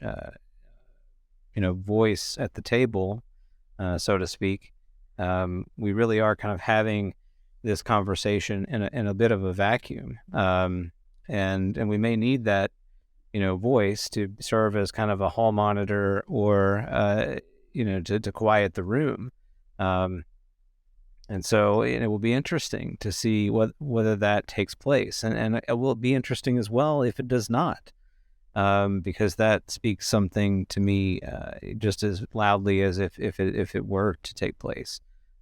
voice at the table, so to speak, we really are kind of having this conversation in a bit of a vacuum, and we may need that voice to serve as kind of a hall monitor, or to quiet the room. And so it will be interesting to see whether that takes place, and it will be interesting as well if it does not, because that speaks something to me just as loudly as if it were to take place.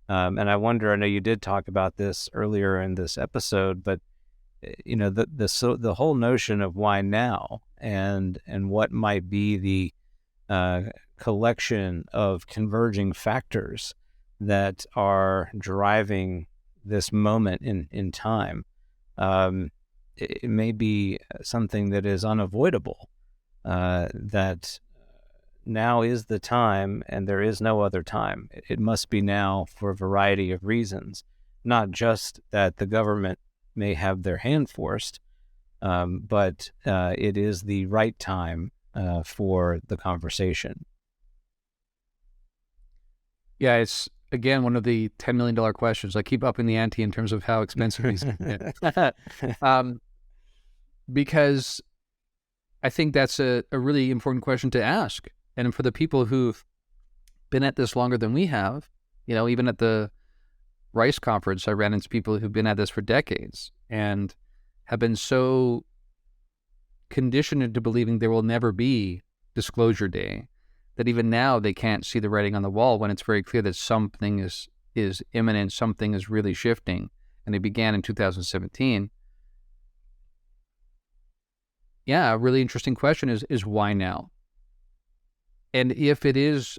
And I wonder, I know you did talk about this earlier in this episode, but the whole notion of why now, and what might be the collection of converging factors that are driving this moment in time. It may be something that is unavoidable, that now is the time and there is no other time. It must be now for a variety of reasons, not just that the government may have their hand forced, but it is the right time for the conversation. Yeah, it's, again, one of the $10 million questions. I keep upping the ante in terms of how expensive these get. Because I think that's a really important question to ask. And for the people who've been at this longer than we have, even at the Rice conference, I ran into people who've been at this for decades and have been so conditioned into believing there will never be disclosure day that even now they can't see the writing on the wall, when it's very clear that something is imminent, something is really shifting, and it began in 2017. Yeah, a really interesting question is why now? And if it is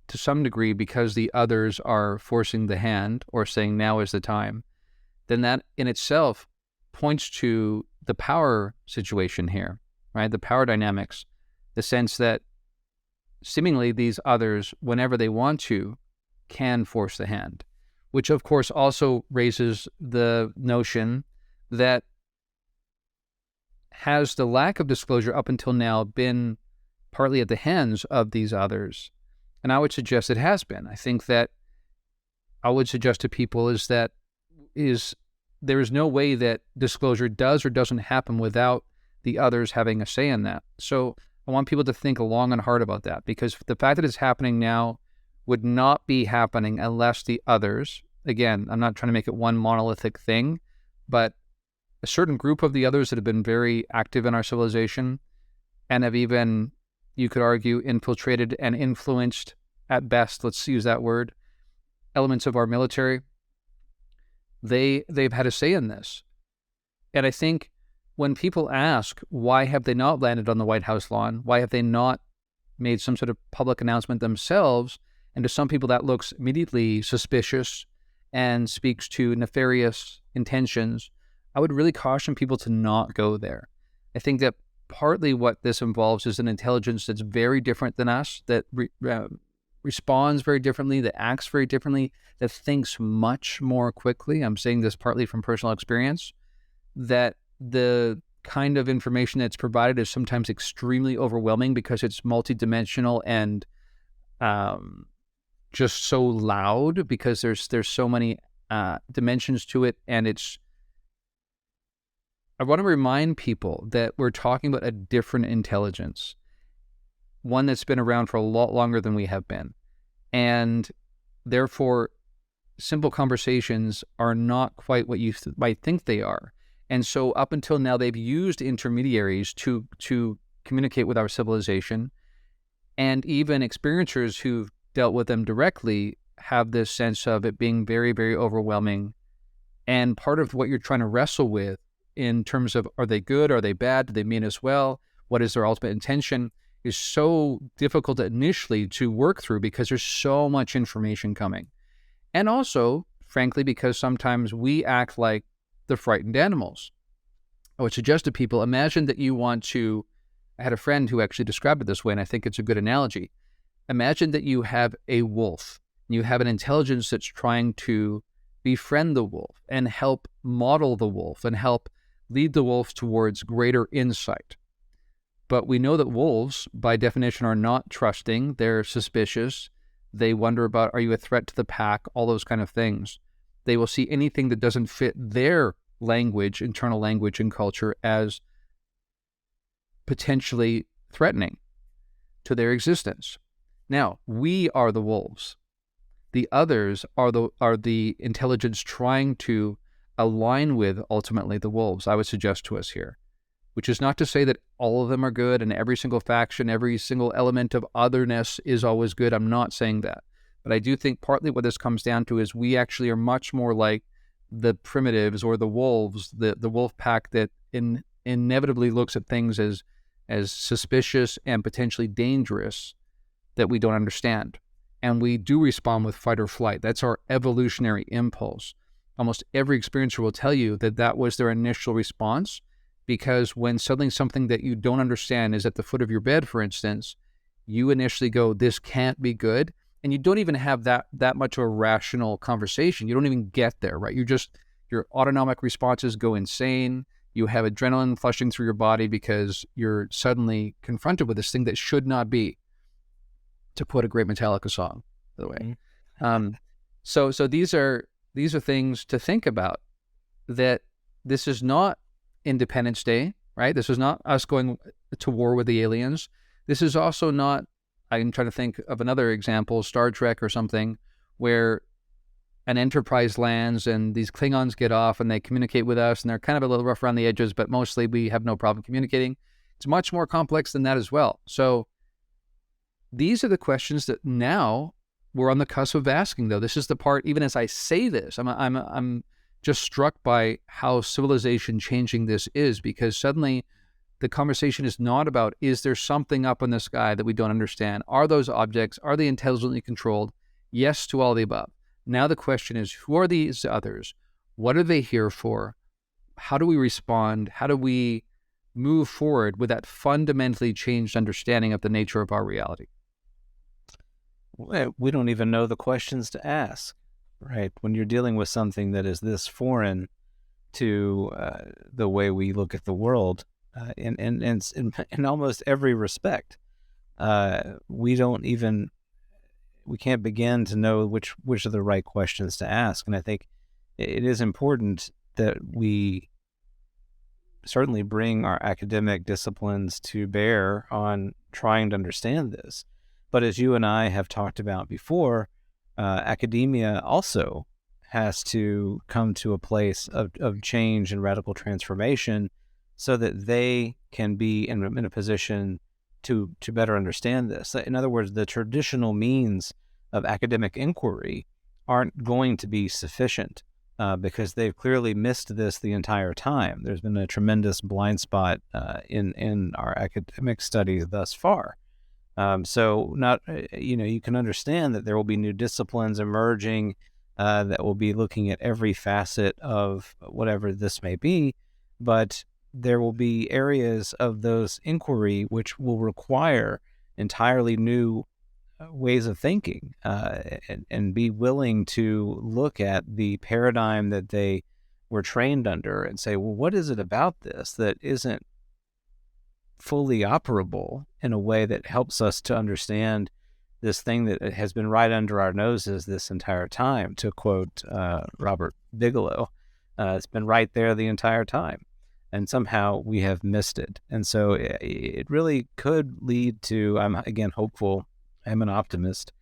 to some degree because the others are forcing the hand or saying now is the time, then that in itself points to the power situation here, right? The power dynamics, the sense that seemingly these others, whenever they want to, can force the hand, which of course also raises the notion that has the lack of disclosure up until now been partly at the hands of these others? And I would suggest it has been. I think that I would suggest to people there is no way that disclosure does or doesn't happen without the others having a say in that. So I want people to think long and hard about that, because the fact that it's happening now would not be happening unless the others, again, I'm not trying to make it one monolithic thing, but a certain group of the others that have been very active in our civilization and have even, you could argue, infiltrated and influenced, at best, let's use that word, elements of our military, they've had a say in this. And I think when people ask, why have they not landed on the White House lawn? Why have they not made some sort of public announcement themselves? And to some people, that looks immediately suspicious and speaks to nefarious intentions. I would really caution people to not go there. I think that partly what this involves is an intelligence that's very different than us, that responds very differently, that acts very differently, that thinks much more quickly. I'm saying this partly from personal experience, that the kind of information that's provided is sometimes extremely overwhelming because it's multidimensional and just so loud, because there's so many dimensions to it. And I want to remind people that we're talking about a different intelligence, one that's been around for a lot longer than we have been. And therefore, simple conversations are not quite what you might think they are. And so up until now, they've used intermediaries to communicate with our civilization. And even experiencers who've dealt with them directly have this sense of it being very, very overwhelming. And part of what you're trying to wrestle with in terms of, are they good? Are they bad? Do they mean us well? What is their ultimate intention? Is so difficult initially to work through because there's so much information coming. And also, frankly, because sometimes we act like the frightened animals. I would suggest to people, imagine that you want to, I had a friend who actually described it this way, and I think it's a good analogy. Imagine that you have a wolf, and you have an intelligence that's trying to befriend the wolf and help model the wolf and help lead the wolf towards greater insight. But we know that wolves, by definition, are not trusting. They're suspicious. They wonder about, are you a threat to the pack? All those kind of things. They will see anything that doesn't fit their language, internal language and culture, as potentially threatening to their existence. Now, we are the wolves. The others are the intelligence trying to align with, ultimately, the wolves, I would suggest to us here. Which is not to say that all of them are good and every single faction, every single element of otherness is always good. I'm not saying that. But I do think partly what this comes down to is we actually are much more like the primitives or the wolves, the wolf pack that inevitably looks at things as suspicious and potentially dangerous that we don't understand. And we do respond with fight or flight. That's our evolutionary impulse. Almost every experiencer will tell you that that was their initial response, because when suddenly something that you don't understand is at the foot of your bed, for instance, you initially go, this can't be good. And you don't even have that much of a rational conversation. You don't even get there, right? Your autonomic responses go insane. You have adrenaline flushing through your body because you're suddenly confronted with this thing that should not be, to quote a great Metallica song, by the way. So these are things to think about, that this is not Independence Day, right? This is not us going to war with the aliens. This is also not, I'm trying to think of another example, Star Trek or something, where an Enterprise lands and these Klingons get off and they communicate with us and they're kind of a little rough around the edges, but mostly we have no problem communicating. It's much more complex than that as well. So these are the questions that now we're on the cusp of asking, though. This is the part, even as I say this, I'm just struck by how civilization changing this is, because suddenly the conversation is not about, is there something up in the sky that we don't understand? Are those objects, are they intelligently controlled? Yes to all the above. Now the question is, who are these others? What are they here for? How do we respond? How do we move forward with that fundamentally changed understanding of the nature of our reality? We don't even know the questions to ask, right? When you're dealing with something that is this foreign to the way we look at the world, in almost every respect, we can't begin to know which are the right questions to ask. And I think it is important that we certainly bring our academic disciplines to bear on trying to understand this. But as you and I have talked about before, academia also has to come to a place of change and radical transformation so that they can be in a position to better understand this. In other words, the traditional means of academic inquiry aren't going to be sufficient because they've clearly missed this the entire time. There's been a tremendous blind spot in our academic studies thus far. So not, you can understand that there will be new disciplines emerging that will be looking at every facet of whatever this may be, but there will be areas of those inquiry which will require entirely new ways of thinking and be willing to look at the paradigm that they were trained under and say, well, what is it about this that isn't fully operable in a way that helps us to understand this thing that has been right under our noses this entire time, to quote Robert Bigelow. It's been right there the entire time, and somehow we have missed it. And so it really could lead to, I'm again hopeful, I'm an optimist,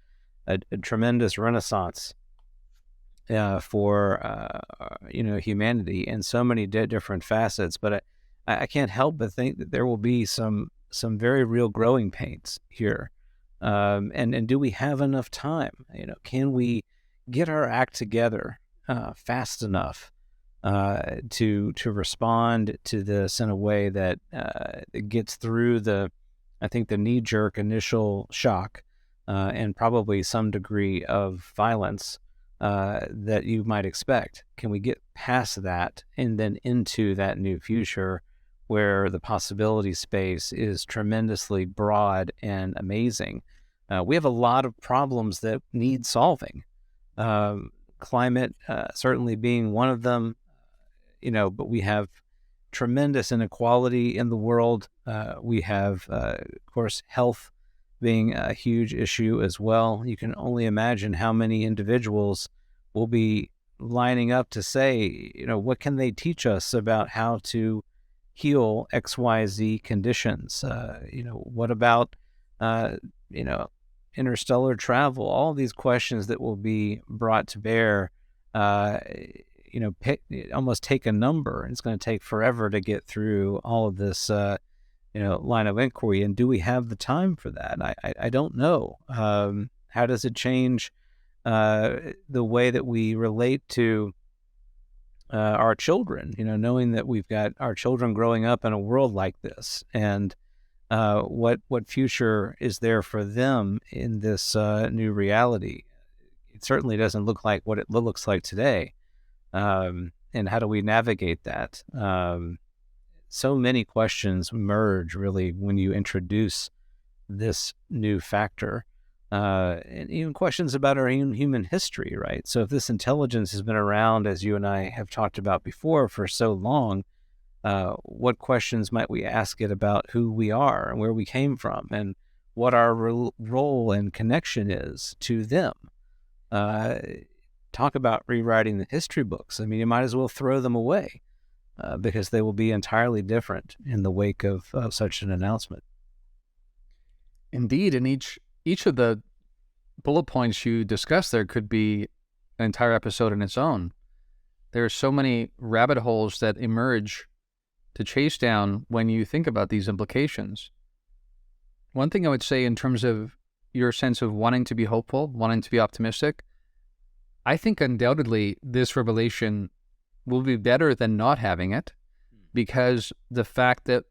a tremendous renaissance for humanity in so many different facets. But I can't help but think that there will be some very real growing pains here. And do we have enough time? Can we get our act together fast enough to respond to this in a way that it gets through the knee-jerk initial shock and probably some degree of violence that you might expect? Can we get past that and then into that new future where the possibility space is tremendously broad and amazing? We have a lot of problems that need solving. Climate certainly being one of them, but we have tremendous inequality in the world. We have, of course, health being a huge issue as well. You can only imagine how many individuals will be lining up to say, what can they teach us about how to heal XYZ conditions? What about, interstellar travel? All these questions that will be brought to bear, almost take a number. And it's going to take forever to get through all of this, line of inquiry. And do we have the time for that? I don't know. How does it change the way that we relate to our children, knowing that we've got our children growing up in a world like this, and what future is there for them in this new reality? It certainly doesn't look like what it looks like today. And how do we navigate that? So many questions merge really when you introduce this new factor. And even questions about our human history, right? So if this intelligence has been around, as you and I have talked about before, for so long, what questions might we ask it about who we are and where we came from and what our role and connection is to them? Talk about rewriting the history books. I mean, you might as well throw them away because they will be entirely different in the wake of such an announcement. Indeed, and each of the bullet points you discussed there could be an entire episode in its own. There are so many rabbit holes that emerge to chase down when you think about these implications. One thing I would say in terms of your sense of wanting to be hopeful, wanting to be optimistic, I think undoubtedly this revelation will be better than not having it, because the fact that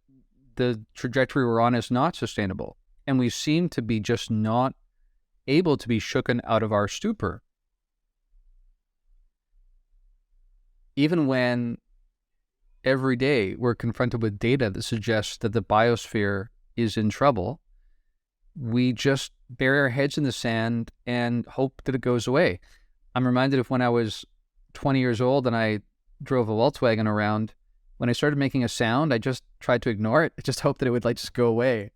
the trajectory we're on is not sustainable, and we seem to be just not able to be shooken out of our stupor. Even when every day we're confronted with data that suggests that the biosphere is in trouble, we just bury our heads in the sand and hope that it goes away. I'm reminded of when I was 20 years old and I drove a Volkswagen around. When I started making a sound, I just tried to ignore it. I just hoped that it would just go away.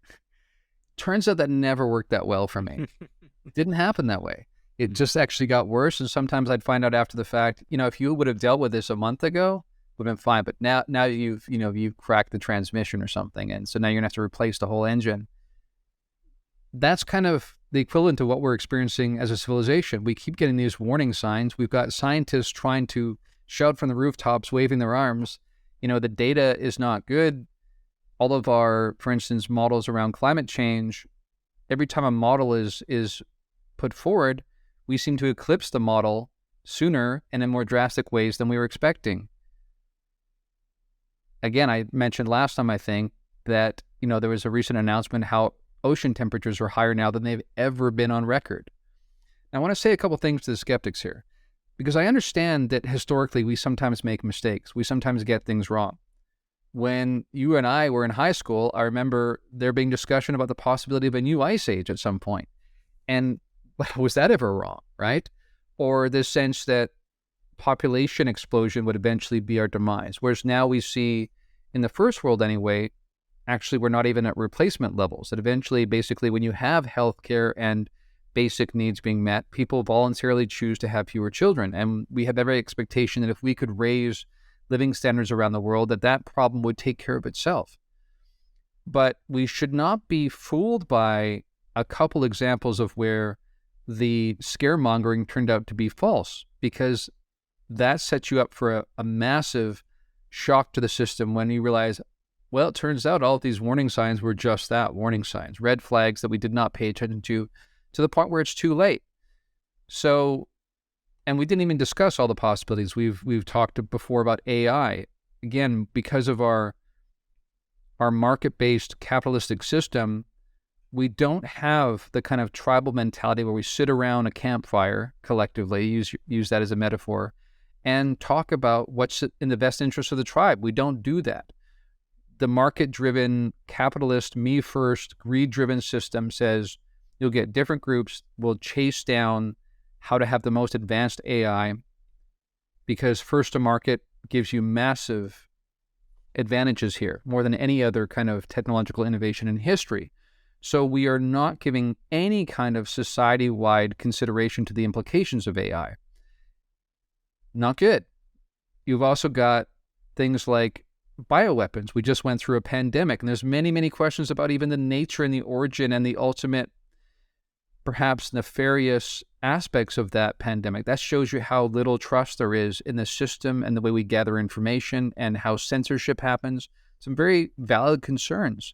Turns out that never worked that well for me. It didn't happen that way. It just actually got worse. And sometimes I'd find out after the fact, if you would have dealt with this a month ago, would have been fine. But now you've cracked the transmission or something. And so now you're going to have to replace the whole engine. That's kind of the equivalent to what we're experiencing as a civilization. We keep getting these warning signs. We've got scientists trying to shout from the rooftops, waving their arms. The data is not good. All of our, for instance, models around climate change, every time a model is put forward, we seem to eclipse the model sooner and in more drastic ways than we were expecting. Again, I mentioned last time, I think, that, there was a recent announcement how ocean temperatures are higher now than they've ever been on record. Now, I want to say a couple things to the skeptics here, because I understand that historically we sometimes make mistakes. We sometimes get things wrong. When you and I were in high school, I remember there being discussion about the possibility of a new ice age at some point. And was that ever wrong, right? Or this sense that population explosion would eventually be our demise. Whereas now we see, in the first world anyway, actually we're not even at replacement levels. That eventually, basically, when you have healthcare and basic needs being met, people voluntarily choose to have fewer children. And we have every expectation that if we could raise living standards around the world, that problem would take care of itself. But we should not be fooled by a couple examples of where the scaremongering turned out to be false, because that sets you up for a massive shock to the system when you realize, well, it turns out all of these warning signs were just that, warning signs, red flags that we did not pay attention to the point where it's too late. So, and we didn't even discuss all the possibilities. We've talked before about AI. Again, because of our market-based capitalistic system, we don't have the kind of tribal mentality where we sit around a campfire collectively, use that as a metaphor, and talk about what's in the best interest of the tribe. We don't do that. The market-driven, capitalist, me-first, greed-driven system says you'll get different groups will chase down how to have the most advanced AI, because first to market gives you massive advantages here, more than any other kind of technological innovation in history. So we are not giving any kind of society-wide consideration to the implications of AI. Not good. You've also got things like bioweapons. We just went through a pandemic, and there's many, many questions about even the nature and the origin and the ultimate, perhaps nefarious aspects of that pandemic. That shows you how little trust there is in the system and the way we gather information and how censorship happens. Some very valid concerns.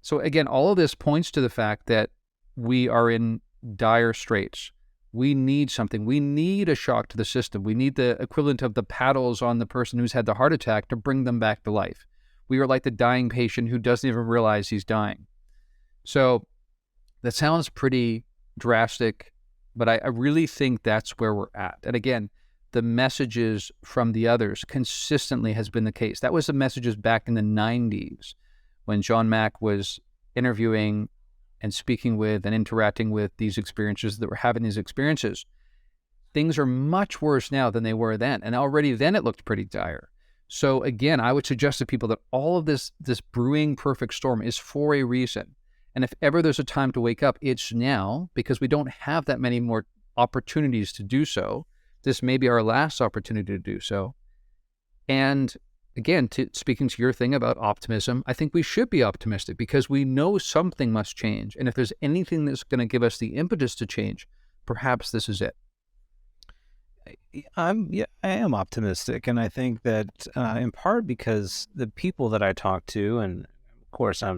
So again, all of this points to the fact that we are in dire straits. We need something. We need a shock to the system. We need the equivalent of the paddles on the person who's had the heart attack to bring them back to life. We are like the dying patient who doesn't even realize he's dying. So that sounds pretty drastic, but I really think that's where we're at. And again, the messages from the others consistently has been the case. That was the messages back in the 90s when John Mack was interviewing and speaking with and interacting with these experiences that were having these experiences. Things are much worse now than they were then. And already then it looked pretty dire. So again, I would suggest to people that all of this brewing perfect storm is for a reason. And if ever there's a time to wake up, it's now, because we don't have that many more opportunities to do so. This may be our last opportunity to do so. And again, speaking to your thing about optimism, I think we should be optimistic because we know something must change. And if there's anything that's going to give us the impetus to change, perhaps this is it. I am optimistic. And I think that in part because the people that I talk to, and of course I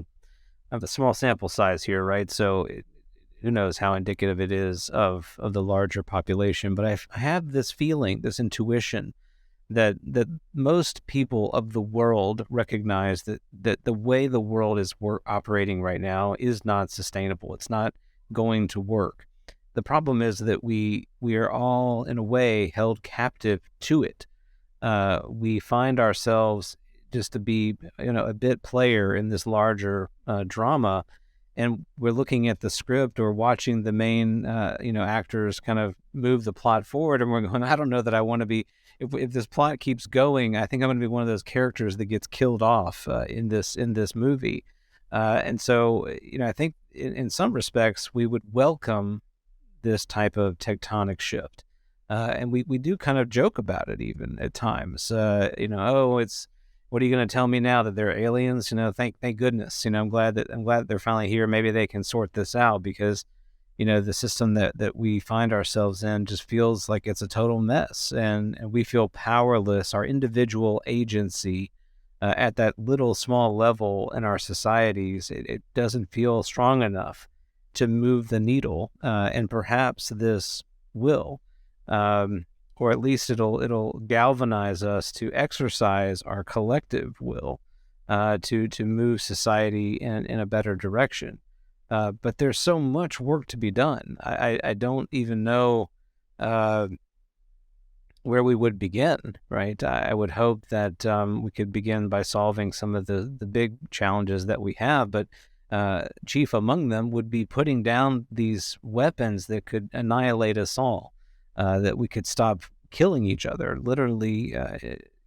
have a small sample size here, right? So who knows how indicative it is of the larger population. But I have this feeling, this intuition, that most people of the world recognize that the way the world is operating right now is not sustainable. It's not going to work. The problem is that we are all, in a way, held captive to it. We find ourselves just to be, a bit player in this larger drama, and we're looking at the script or watching the main, actors kind of move the plot forward, and we're going, I don't know that I want to be. If this plot keeps going, I think I'm going to be one of those characters that gets killed off in this movie. And so, I think in some respects we would welcome this type of tectonic shift, and we do kind of joke about it even at times. It's, what are you going to tell me now that they're aliens? Thank goodness. I'm glad that they're finally here. Maybe they can sort this out, because the system that we find ourselves in just feels like it's a total mess, and we feel powerless. Our individual agency at that little small level in our societies, it doesn't feel strong enough to move the needle, and perhaps this will. or at least it'll galvanize us to exercise our collective will to move society in a better direction. But there's so much work to be done. I don't even know where we would begin, right? I would hope that we could begin by solving some of the big challenges that we have, but chief among them would be putting down these weapons that could annihilate us all, that we could stop killing each other, literally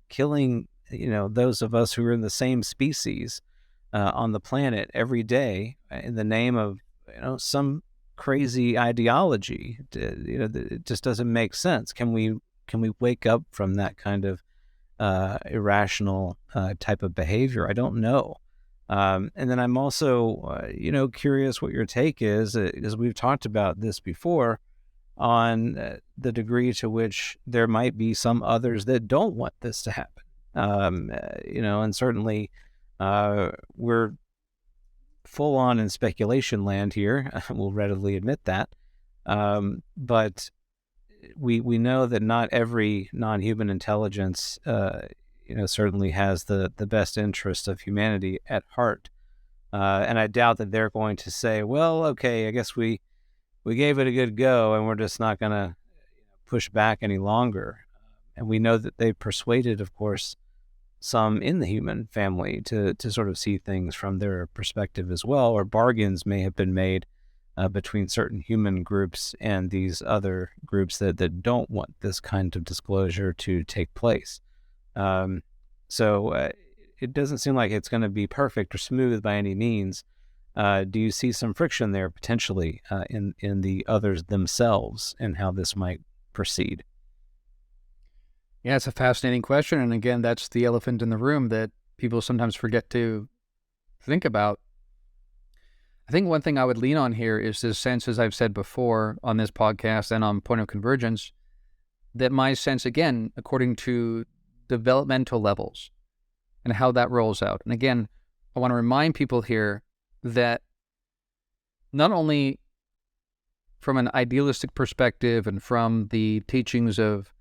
killing, those of us who are in the same species on the planet every day in the name of, some crazy ideology. It just doesn't make sense. Can we wake up from that kind of irrational type of behavior? I don't know. And then I'm also, curious what your take is, as we've talked about this before, on the degree to which there might be some others that don't want this to happen. And certainly we're full on in speculation land here. We'll readily admit that. But we know that not every non-human intelligence, certainly has the best interest of humanity at heart. And I doubt that they're going to say, well, okay, I guess we gave it a good go and we're just not going to push back any longer. And we know that they persuaded, of course, some in the human family to sort of see things from their perspective as well, or bargains may have been made between certain human groups and these other groups that don't want this kind of disclosure to take place. So it doesn't seem like it's going to be perfect or smooth by any means. Do you see some friction there potentially in the others themselves and how this might proceed? Yeah, it's a fascinating question. And again, that's the elephant in the room that people sometimes forget to think about. I think one thing I would lean on here is this sense, as I've said before on this podcast and on Point of Convergence, that my sense, again, according to developmental levels and how that rolls out. And again, I want to remind people here that not only from an idealistic perspective and from the teachings of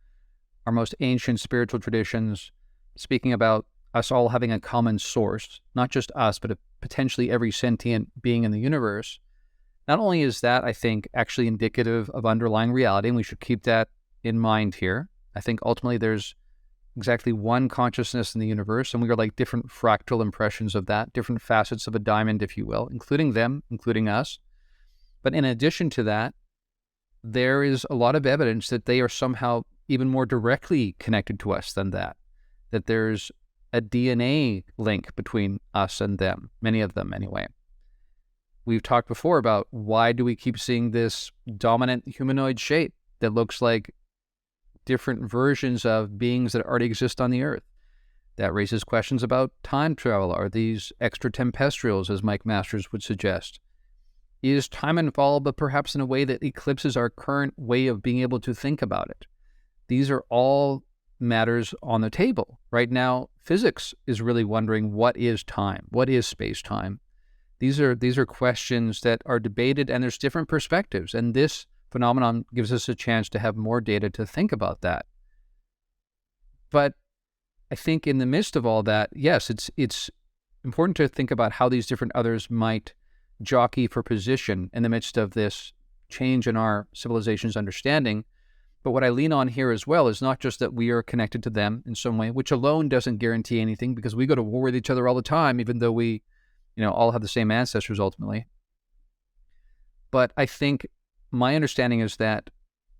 our most ancient spiritual traditions, speaking about us all having a common source, not just us, but potentially every sentient being in the universe. Not only is that, I think, actually indicative of underlying reality, and we should keep that in mind here. I think ultimately there's exactly one consciousness in the universe, and we are like different fractal impressions of that, different facets of a diamond, if you will, including them, including us. But in addition to that, there is a lot of evidence that they are somehow even more directly connected to us than that there's a DNA link between us and them, many of them anyway. We've talked before about why do we keep seeing this dominant humanoid shape that looks like different versions of beings that already exist on the earth. That raises questions about time travel. Are these extraterrestrials, as Mike Masters would suggest? Is time involved, but perhaps in a way that eclipses our current way of being able to think about it? These are all matters on the table. Right now, physics is really wondering, what is time? What is space-time? These are questions that are debated, and there's different perspectives. And this phenomenon gives us a chance to have more data to think about that. But I think in the midst of all that, yes, it's important to think about how these different others might jockey for position in the midst of this change in our civilization's understanding. But what I lean on here as well is not just that we are connected to them in some way, which alone doesn't guarantee anything, because we go to war with each other all the time, even though we, all have the same ancestors ultimately. But I think my understanding is that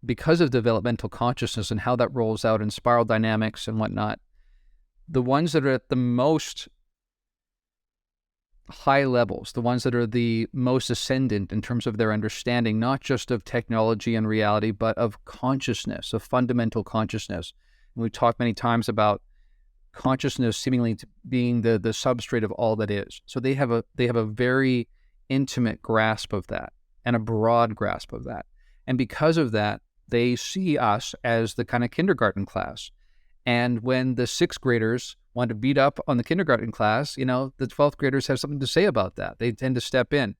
because of developmental consciousness and how that rolls out in spiral dynamics and whatnot, the ones that are at the most high levels, the ones that are the most ascendant in terms of their understanding, not just of technology and reality, but of consciousness, of fundamental consciousness. And we've talked many times about consciousness seemingly being the substrate of all that is. So they have a very intimate grasp of that and a broad grasp of that. And because of that, they see us as the kind of kindergarten class. And when the 6th graders want to beat up on the kindergarten class, the 12th graders have something to say about that. They tend to step in.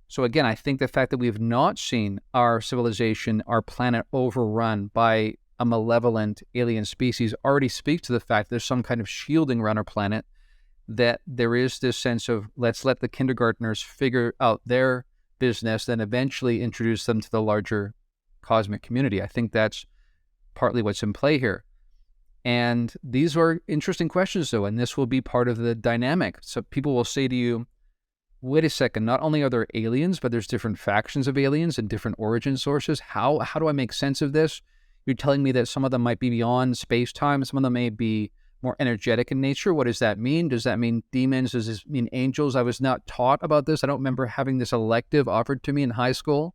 So again, I think the fact that we've not seen our civilization, our planet overrun by a malevolent alien species already speaks to the fact there's some kind of shielding around our planet, that there is this sense of let's let the kindergartners figure out their business, then eventually introduce them to the larger cosmic community. I think that's partly what's in play here. And these are interesting questions, though, and this will be part of the dynamic. So people will say to you, wait a second, not only are there aliens, but there's different factions of aliens and different origin sources. How do I make sense of this? You're telling me that some of them might be beyond space-time, some of them may be more energetic in nature. What does that mean? Does that mean demons? Does this mean angels? I was not taught about this. I don't remember having this elective offered to me in high school,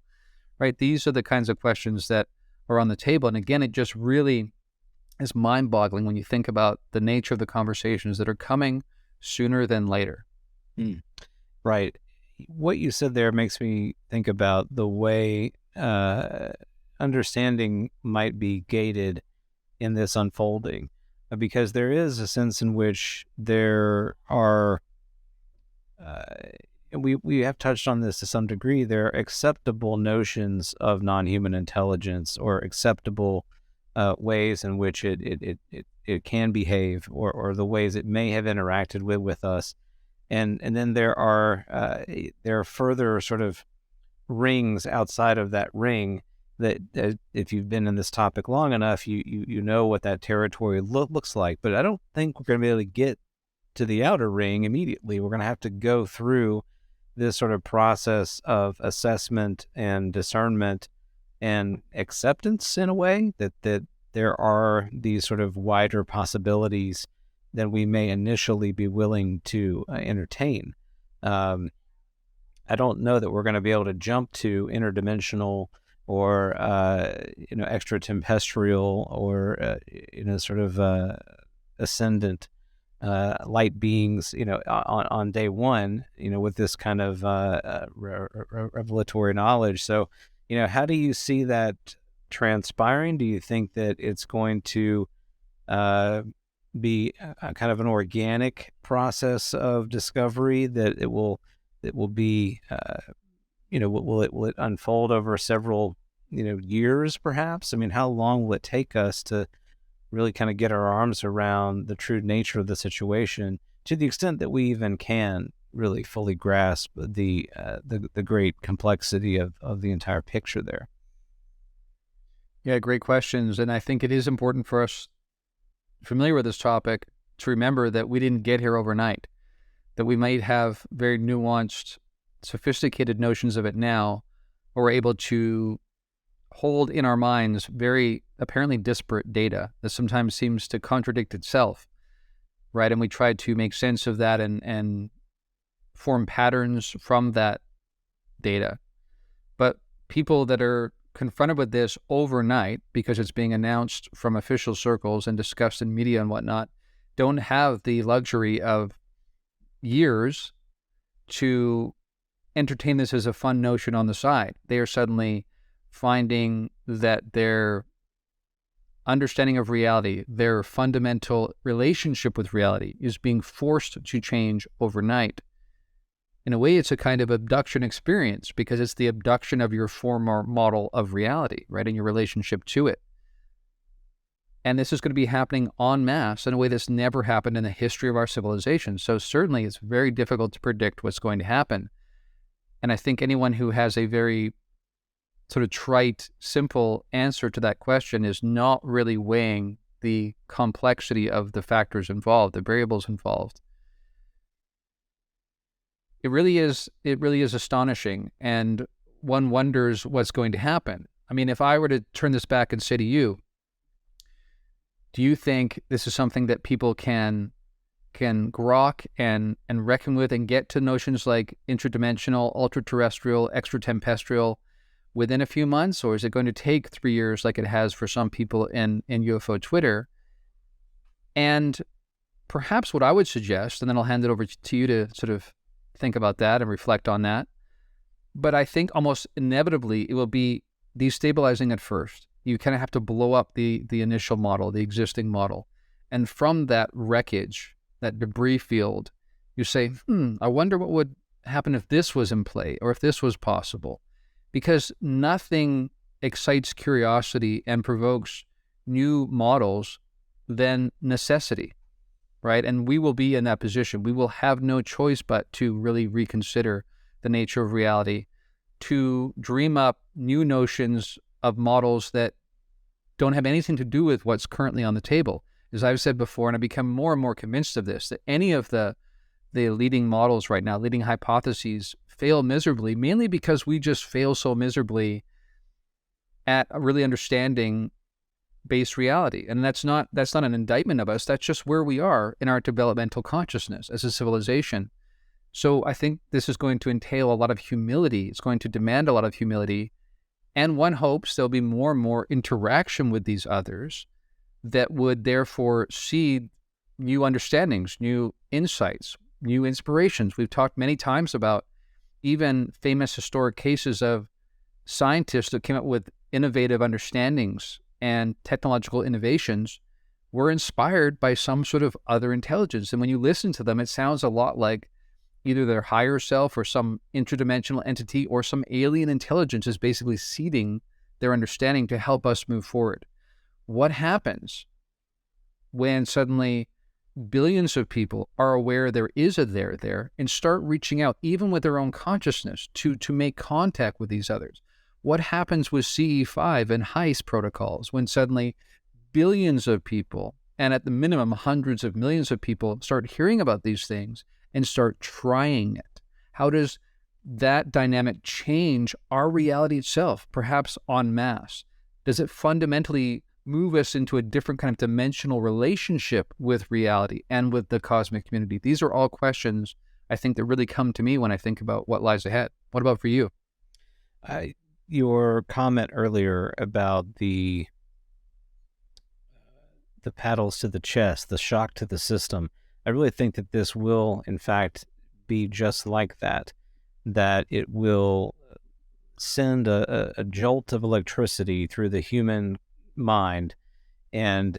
right? These are the kinds of questions that are on the table. And again, it just really is mind-boggling when you think about the nature of the conversations that are coming sooner than later. Right. What you said there makes me think about the way understanding might be gated in this unfolding, because there is a sense in which there are, we have touched on this to some degree, there are acceptable notions of non-human intelligence or acceptable ways in which it can behave, or the ways it may have interacted with us. And then there are further sort of rings outside of that ring that if you've been in this topic long enough, you know what that territory looks like. But I don't think we're going to be able to get to the outer ring immediately. We're going to have to go through this sort of process of assessment and discernment and acceptance, in a way, that there are these sort of wider possibilities than we may initially be willing to entertain. I don't know that we're going to be able to jump to interdimensional or extraterrestrial or sort of ascendant light beings on day one, with this kind of revelatory knowledge. So how do you see that transpiring? Do you think that it's going to be a kind of an organic process of discovery, that it will be will it unfold over several years perhaps? I mean, how long will it take us to really kind of get our arms around the true nature of the situation, to the extent that we even can really fully grasp the great complexity of the entire picture there? Yeah, great questions. And I think it is important for us familiar with this topic to remember that we didn't get here overnight, that we might have very nuanced, sophisticated notions of it now, or we're able to hold in our minds very apparently disparate data that sometimes seems to contradict itself, right? And we try to make sense of that and form patterns from that data. But people that are confronted with this overnight, because it's being announced from official circles and discussed in media and whatnot, don't have the luxury of years to entertain this as a fun notion on the side. They are suddenly finding that their understanding of reality, their fundamental relationship with reality, is being forced to change overnight. In a way, it's a kind of abduction experience, because it's the abduction of your former model of reality, right, and your relationship to it. And this is going to be happening en masse in a way that's never happened in the history of our civilization. So certainly it's very difficult to predict what's going to happen. And I think anyone who has a very sort of trite, simple answer to that question is not really weighing the complexity of the factors involved, the variables involved. It really is astonishing, and one wonders what's going to happen. I mean, if I were to turn this back and say to you, do you think this is something that people can grok and reckon with and get to notions like intradimensional, ultra-terrestrial, extraterrestrial within a few months? Or is it going to take 3 years like it has for some people in UFO Twitter? And perhaps what I would suggest, and then I'll hand it over to you to sort of think about that and reflect on that, but I think almost inevitably it will be destabilizing at first. You kind of have to blow up the initial model, the existing model. And from that wreckage, that debris field, you say, I wonder what would happen if this was in play or if this was possible? Because nothing excites curiosity and provokes new models than necessity, right? And we will be in that position. We will have no choice but to really reconsider the nature of reality, to dream up new notions of models that don't have anything to do with what's currently on the table. As I've said before, and I've become more and more convinced of this, that any of the leading models right now, leading hypotheses, fail miserably, mainly because we just fail so miserably at really understanding base reality. And that's not an indictment of us. That's just where we are in our developmental consciousness as a civilization. So I think this is going to entail a lot of humility. It's going to demand a lot of humility. And one hopes there'll be more and more interaction with these others that would therefore seed new understandings, new insights, new inspirations. We've talked many times about even famous historic cases of scientists that came up with innovative understandings and technological innovations were inspired by some sort of other intelligence. And when you listen to them, it sounds a lot like either their higher self or some interdimensional entity or some alien intelligence is basically seeding their understanding to help us move forward. What happens when suddenly billions of people are aware there is a there and start reaching out, even with their own consciousness, to make contact with these others? What happens with CE5 and heist protocols when suddenly billions of people, and at the minimum hundreds of millions of people, start hearing about these things and start trying it? How does that dynamic change our reality itself, perhaps en masse? Does it fundamentally move us into a different kind of dimensional relationship with reality and with the cosmic community? These are all questions I think that really come to me when I think about what lies ahead. What about for you? Your comment earlier about the paddles to the chest, the shock to the system, I really think that this will, in fact, be just like that, that it will send a jolt of electricity through the human mind and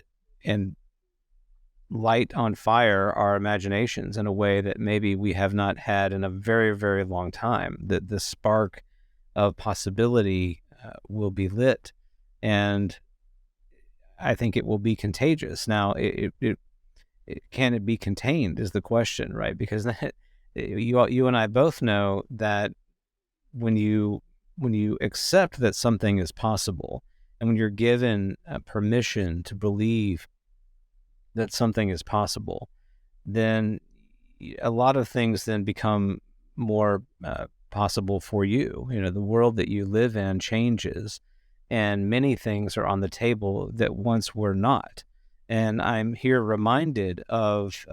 light on fire our imaginations in a way that maybe we have not had in a very, very long time. That the spark of possibility will be lit, and I think it will be contagious. Now, can it be contained is the question, right? Because you and I both know that when you accept that something is possible, and when you're given permission to believe that something is possible, then a lot of things then become more possible for you. You know, the world that you live in changes, and many things are on the table that once were not. And I'm here reminded of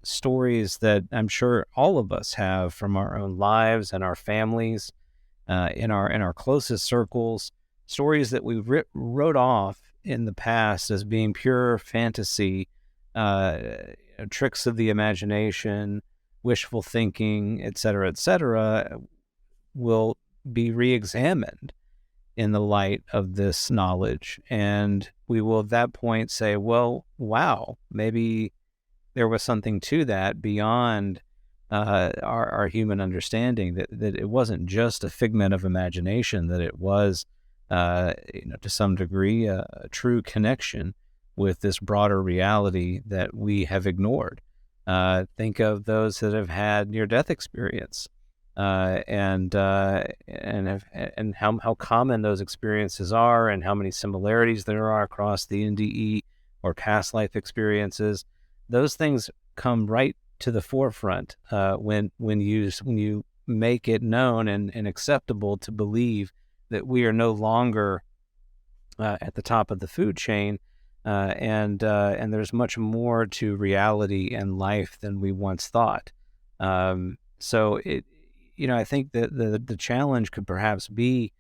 stories that I'm sure all of us have from our own lives and our families, in our closest circles, stories that we wrote off in the past as being pure fantasy, tricks of the imagination, wishful thinking, et cetera, will be re-examined in the light of this knowledge. And we will at that point say, well, wow, maybe there was something to that beyond our human understanding, that it wasn't just a figment of imagination, that it was, to some degree, a true connection with this broader reality that we have ignored. Think of those that have had near-death experience, and how common those experiences are, and how many similarities there are across the NDE or past life experiences. Those things come right to the forefront when you make it known and acceptable to believe that we are no longer at the top of the food chain, and there's much more to reality and life than we once thought. So I think that the challenge could perhaps be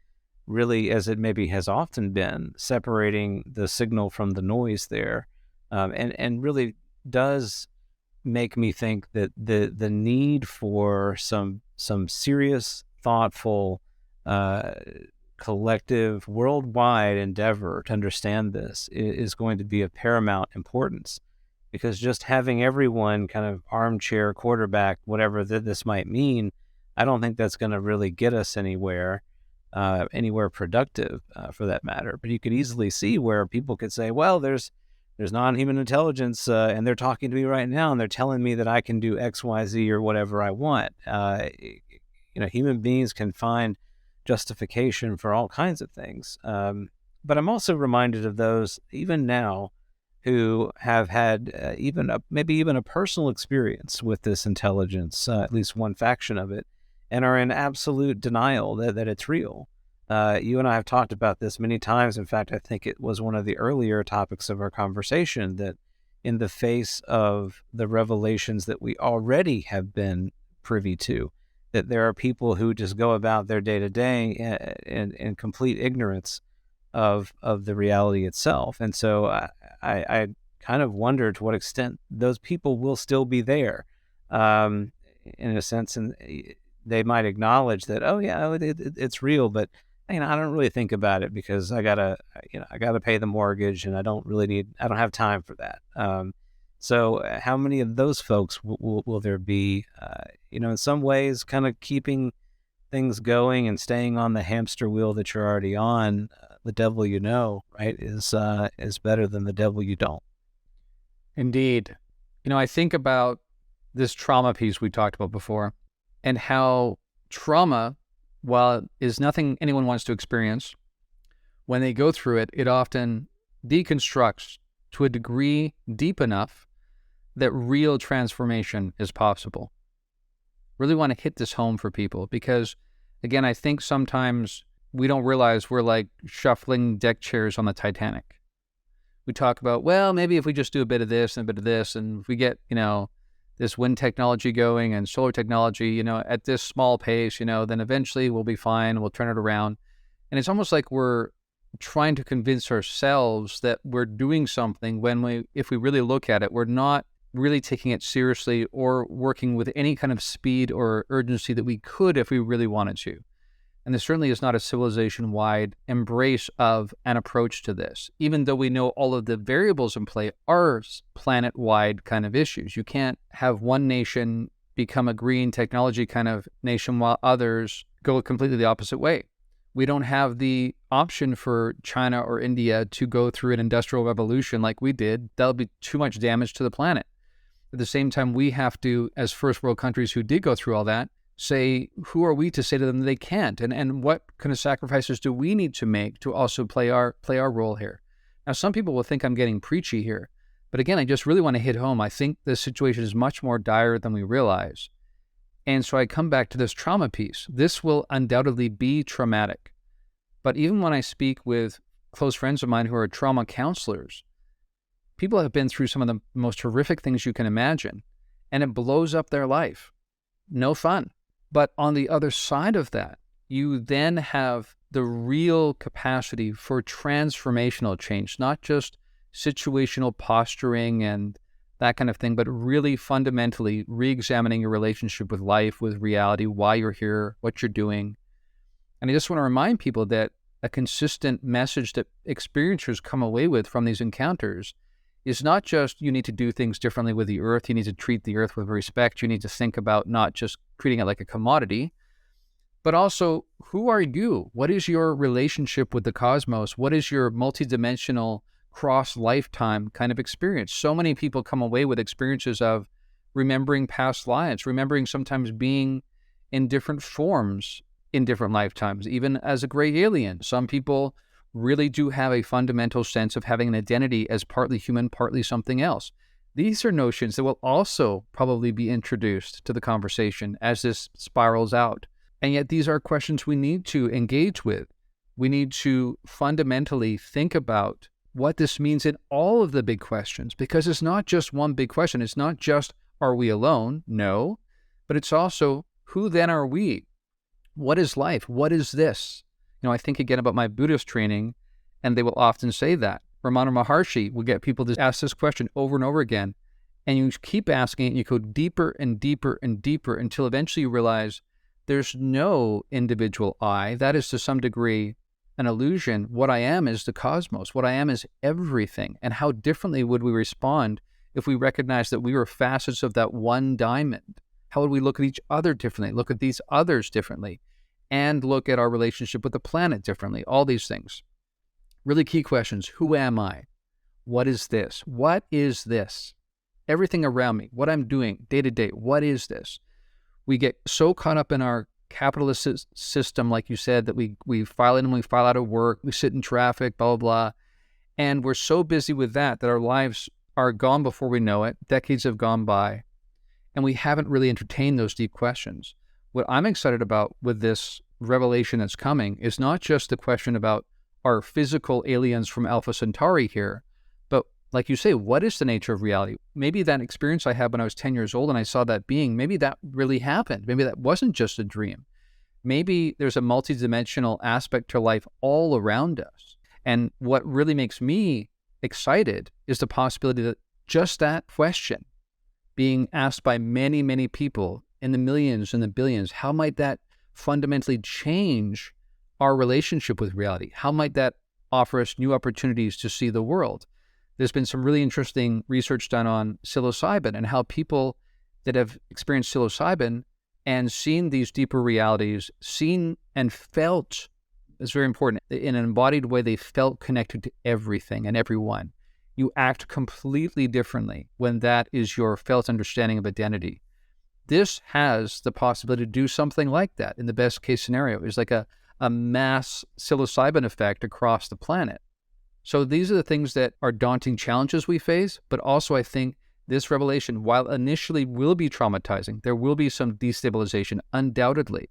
really, as it maybe has often been, separating the signal from the noise there, and really does make me think that the need for some serious, thoughtful, collective, worldwide endeavor to understand this is going to be of paramount importance. Because just having everyone kind of armchair quarterback, whatever this might mean, I don't think that's going to really get us anywhere, anywhere productive, for that matter. But you could easily see where people could say, well, there's non-human intelligence, and they're talking to me right now, and they're telling me that I can do X, Y, Z, or whatever I want. Human beings can find justification for all kinds of things. But I'm also reminded of those, even now, who have had maybe even a personal experience with this intelligence, at least one faction of it, and are in absolute denial that it's real. You and I have talked about this many times. In fact, I think it was one of the earlier topics of our conversation, that in the face of the revelations that we already have been privy to, that there are people who just go about their day-to-day in complete ignorance of the reality itself. And so I kind of wonder to what extent those people will still be there, in a sense, and they might acknowledge that, oh yeah, it's real, but I don't really think about it because I gotta pay the mortgage, and I don't have time for that. So how many of those folks will there be, in some ways kind of keeping things going and staying on the hamster wheel that you're already on? The devil you know, right, is better than the devil you don't. Indeed. I think about this trauma piece we talked about before, and how trauma, while it is nothing anyone wants to experience, when they go through it, it often deconstructs to a degree deep enough that real transformation is possible. Really want to hit this home for people because, again, I think sometimes we don't realize we're like shuffling deck chairs on the Titanic. We talk about, well, maybe if we just do a bit of this and a bit of this, and if we get, this wind technology going and solar technology, at this small pace, then eventually we'll be fine. We'll turn it around. And it's almost like we're trying to convince ourselves that we're doing something when if we really look at it, we're not really taking it seriously or working with any kind of speed or urgency that we could if we really wanted to. And there certainly is not a civilization-wide embrace of an approach to this, even though we know all of the variables in play are planet-wide kind of issues. You can't have one nation become a green technology kind of nation while others go completely the opposite way. We don't have the option for China or India to go through an industrial revolution like we did. That'll be too much damage to the planet. At the same time, we have to, as first world countries who did go through all that, say, who are we to say to them they can't? And what kind of sacrifices do we need to make to also play our role here? Now, some people will think I'm getting preachy here, but again, I just really want to hit home. I think the situation is much more dire than we realize. And so I come back to this trauma piece. This will undoubtedly be traumatic. But even when I speak with close friends of mine who are trauma counselors, people have been through some of the most horrific things you can imagine, and it blows up their life. No fun. But on the other side of that, you then have the real capacity for transformational change, not just situational posturing and that kind of thing, but really fundamentally re-examining your relationship with life, with reality, why you're here, what you're doing. And I just want to remind people that a consistent message that experiencers come away with from these encounters is not just you need to do things differently with the earth, you need to treat the earth with respect, you need to think about not just treating it like a commodity, but also, who are you? What is your relationship with the cosmos? What is your multidimensional cross-lifetime kind of experience? So many people come away with experiences of remembering past lives, remembering sometimes being in different forms in different lifetimes, even as a gray alien. Some people really do have a fundamental sense of having an identity as partly human, partly something else. These are notions that will also probably be introduced to the conversation as this spirals out. And yet these are questions we need to engage with. We need to fundamentally think about what this means in all of the big questions, because it's not just one big question. It's not just, are we alone? No. But it's also, who then are we? What is life? What is this? I think again about my Buddhist training, and they will often say that. Ramana Maharshi will get people to ask this question over and over again, and you keep asking it, and you go deeper and deeper and deeper until eventually you realize there's no individual I. That is to some degree an illusion. What I am is the cosmos. What I am is everything. And how differently would we respond if we recognized that we were facets of that one diamond? How would we look at each other differently, look at these others differently, and look at our relationship with the planet differently? All these things. Really key questions. Who am I? What is this? What is this? Everything around me, what I'm doing day to day, what is this? We get so caught up in our capitalist system, like you said, that we file in and we file out of work, we sit in traffic, blah, blah, blah. And we're so busy with that our lives are gone before we know it. Decades have gone by, and we haven't really entertained those deep questions. What I'm excited about with this revelation that's coming is not just the question about our physical aliens from Alpha Centauri here, but like you say, what is the nature of reality? Maybe that experience I had when I was 10 years old and I saw that being, maybe that really happened. Maybe that wasn't just a dream. Maybe there's a multidimensional aspect to life all around us. And what really makes me excited is the possibility that just that question being asked by many, many people in the millions and the billions, how might that fundamentally change our relationship with reality? How might that offer us new opportunities to see the world? There's been some really interesting research done on psilocybin and how people that have experienced psilocybin and seen these deeper realities, seen and felt, it's very important, in an embodied way, they felt connected to everything and everyone. You act completely differently when that is your felt understanding of identity. This has the possibility to do something like that in the best case scenario. It's like a mass psilocybin effect across the planet. So these are the things that are daunting challenges we face, but also I think this revelation, while initially will be traumatizing, there will be some destabilization, undoubtedly.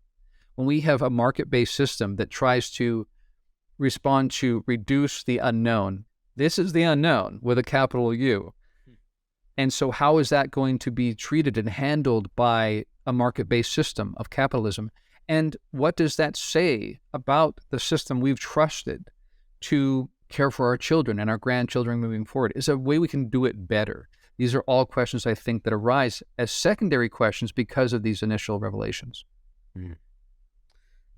When we have a market-based system that tries to respond to reduce the unknown, this is the unknown with a capital U. And so how is that going to be treated and handled by a market-based system of capitalism? And what does that say about the system we've trusted to care for our children and our grandchildren moving forward? Is there a way we can do it better? These are all questions I think that arise as secondary questions because of these initial revelations. Mm.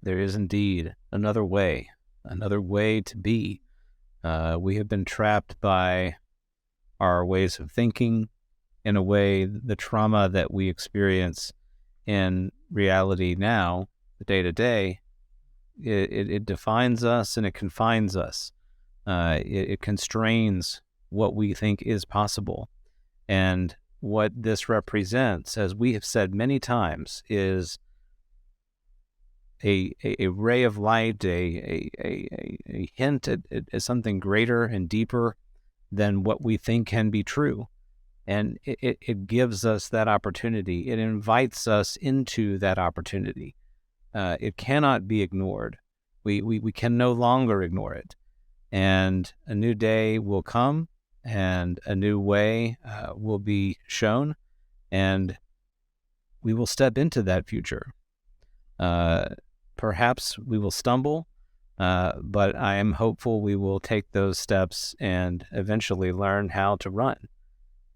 There is indeed another way to be. We have been trapped by our ways of thinking. In a way, the trauma that we experience in reality now, the day-to-day, it defines us and it confines us. It constrains what we think is possible. And what this represents, as we have said many times, is a ray of light, a hint at something greater and deeper than what we think can be true. And it gives us that opportunity. It invites us into that opportunity. It cannot be ignored. We can no longer ignore it. And a new day will come, and a new way will be shown, and we will step into that future. Perhaps we will stumble, but I am hopeful we will take those steps and eventually learn how to run.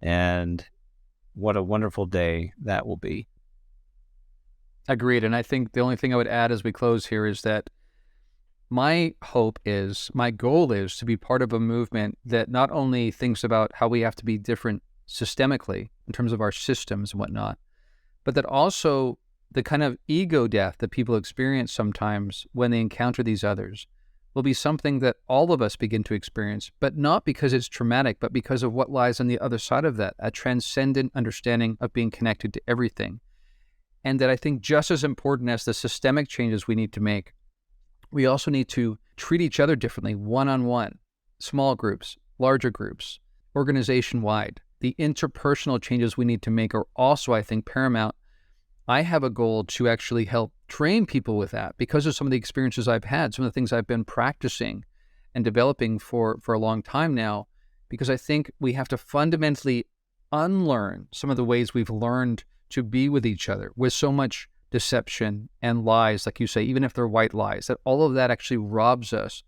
And what a wonderful day that will be. Agreed. And I think the only thing I would add as we close here is that my goal is to be part of a movement that not only thinks about how we have to be different systemically in terms of our systems and whatnot, but that also the kind of ego death that people experience sometimes when they encounter these others will be something that all of us begin to experience, but not because it's traumatic, but because of what lies on the other side of that, a transcendent understanding of being connected to everything. And that I think just as important as the systemic changes we need to make, we also need to treat each other differently, one-on-one, small groups, larger groups, organization-wide. The interpersonal changes we need to make are also, I think, paramount. I have a goal to actually help train people with that because of some of the experiences I've had, some of the things I've been practicing and developing for a long time now, because I think we have to fundamentally unlearn some of the ways we've learned to be with each other with so much deception and lies, like you say, even if they're white lies, that all of that actually robs us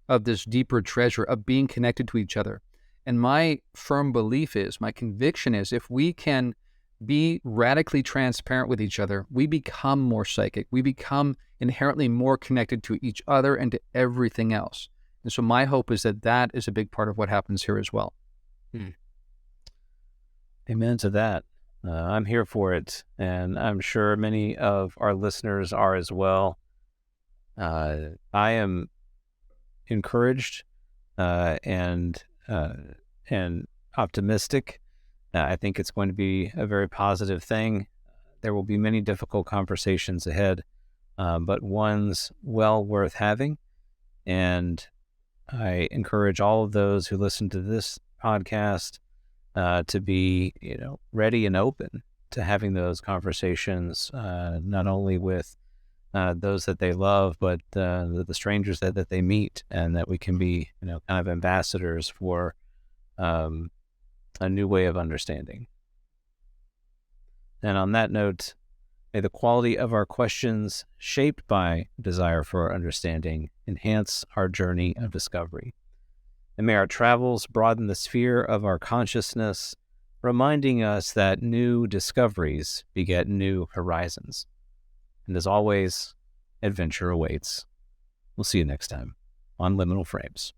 of this deeper treasure of being connected to each other. And my firm belief is, my conviction is, if we can be radically transparent with each other, we become more psychic. We become inherently more connected to each other and to everything else. And so my hope is that that is a big part of what happens here as well. Amen to that. I'm here for it, and I'm sure many of our listeners are as well. I am encouraged and optimistic. I think it's going to be a very positive thing. There will be many difficult conversations ahead, but ones well worth having. And I encourage all of those who listen to this podcast to be, ready and open to having those conversations, not only with those that they love, but the strangers that they meet, and that we can be, kind of ambassadors for a new way of understanding. And on that note, may the quality of our questions, shaped by desire for understanding, enhance our journey of discovery. And may our travels broaden the sphere of our consciousness, reminding us that new discoveries beget new horizons. And as always, adventure awaits. We'll see you next time on Liminal Frames.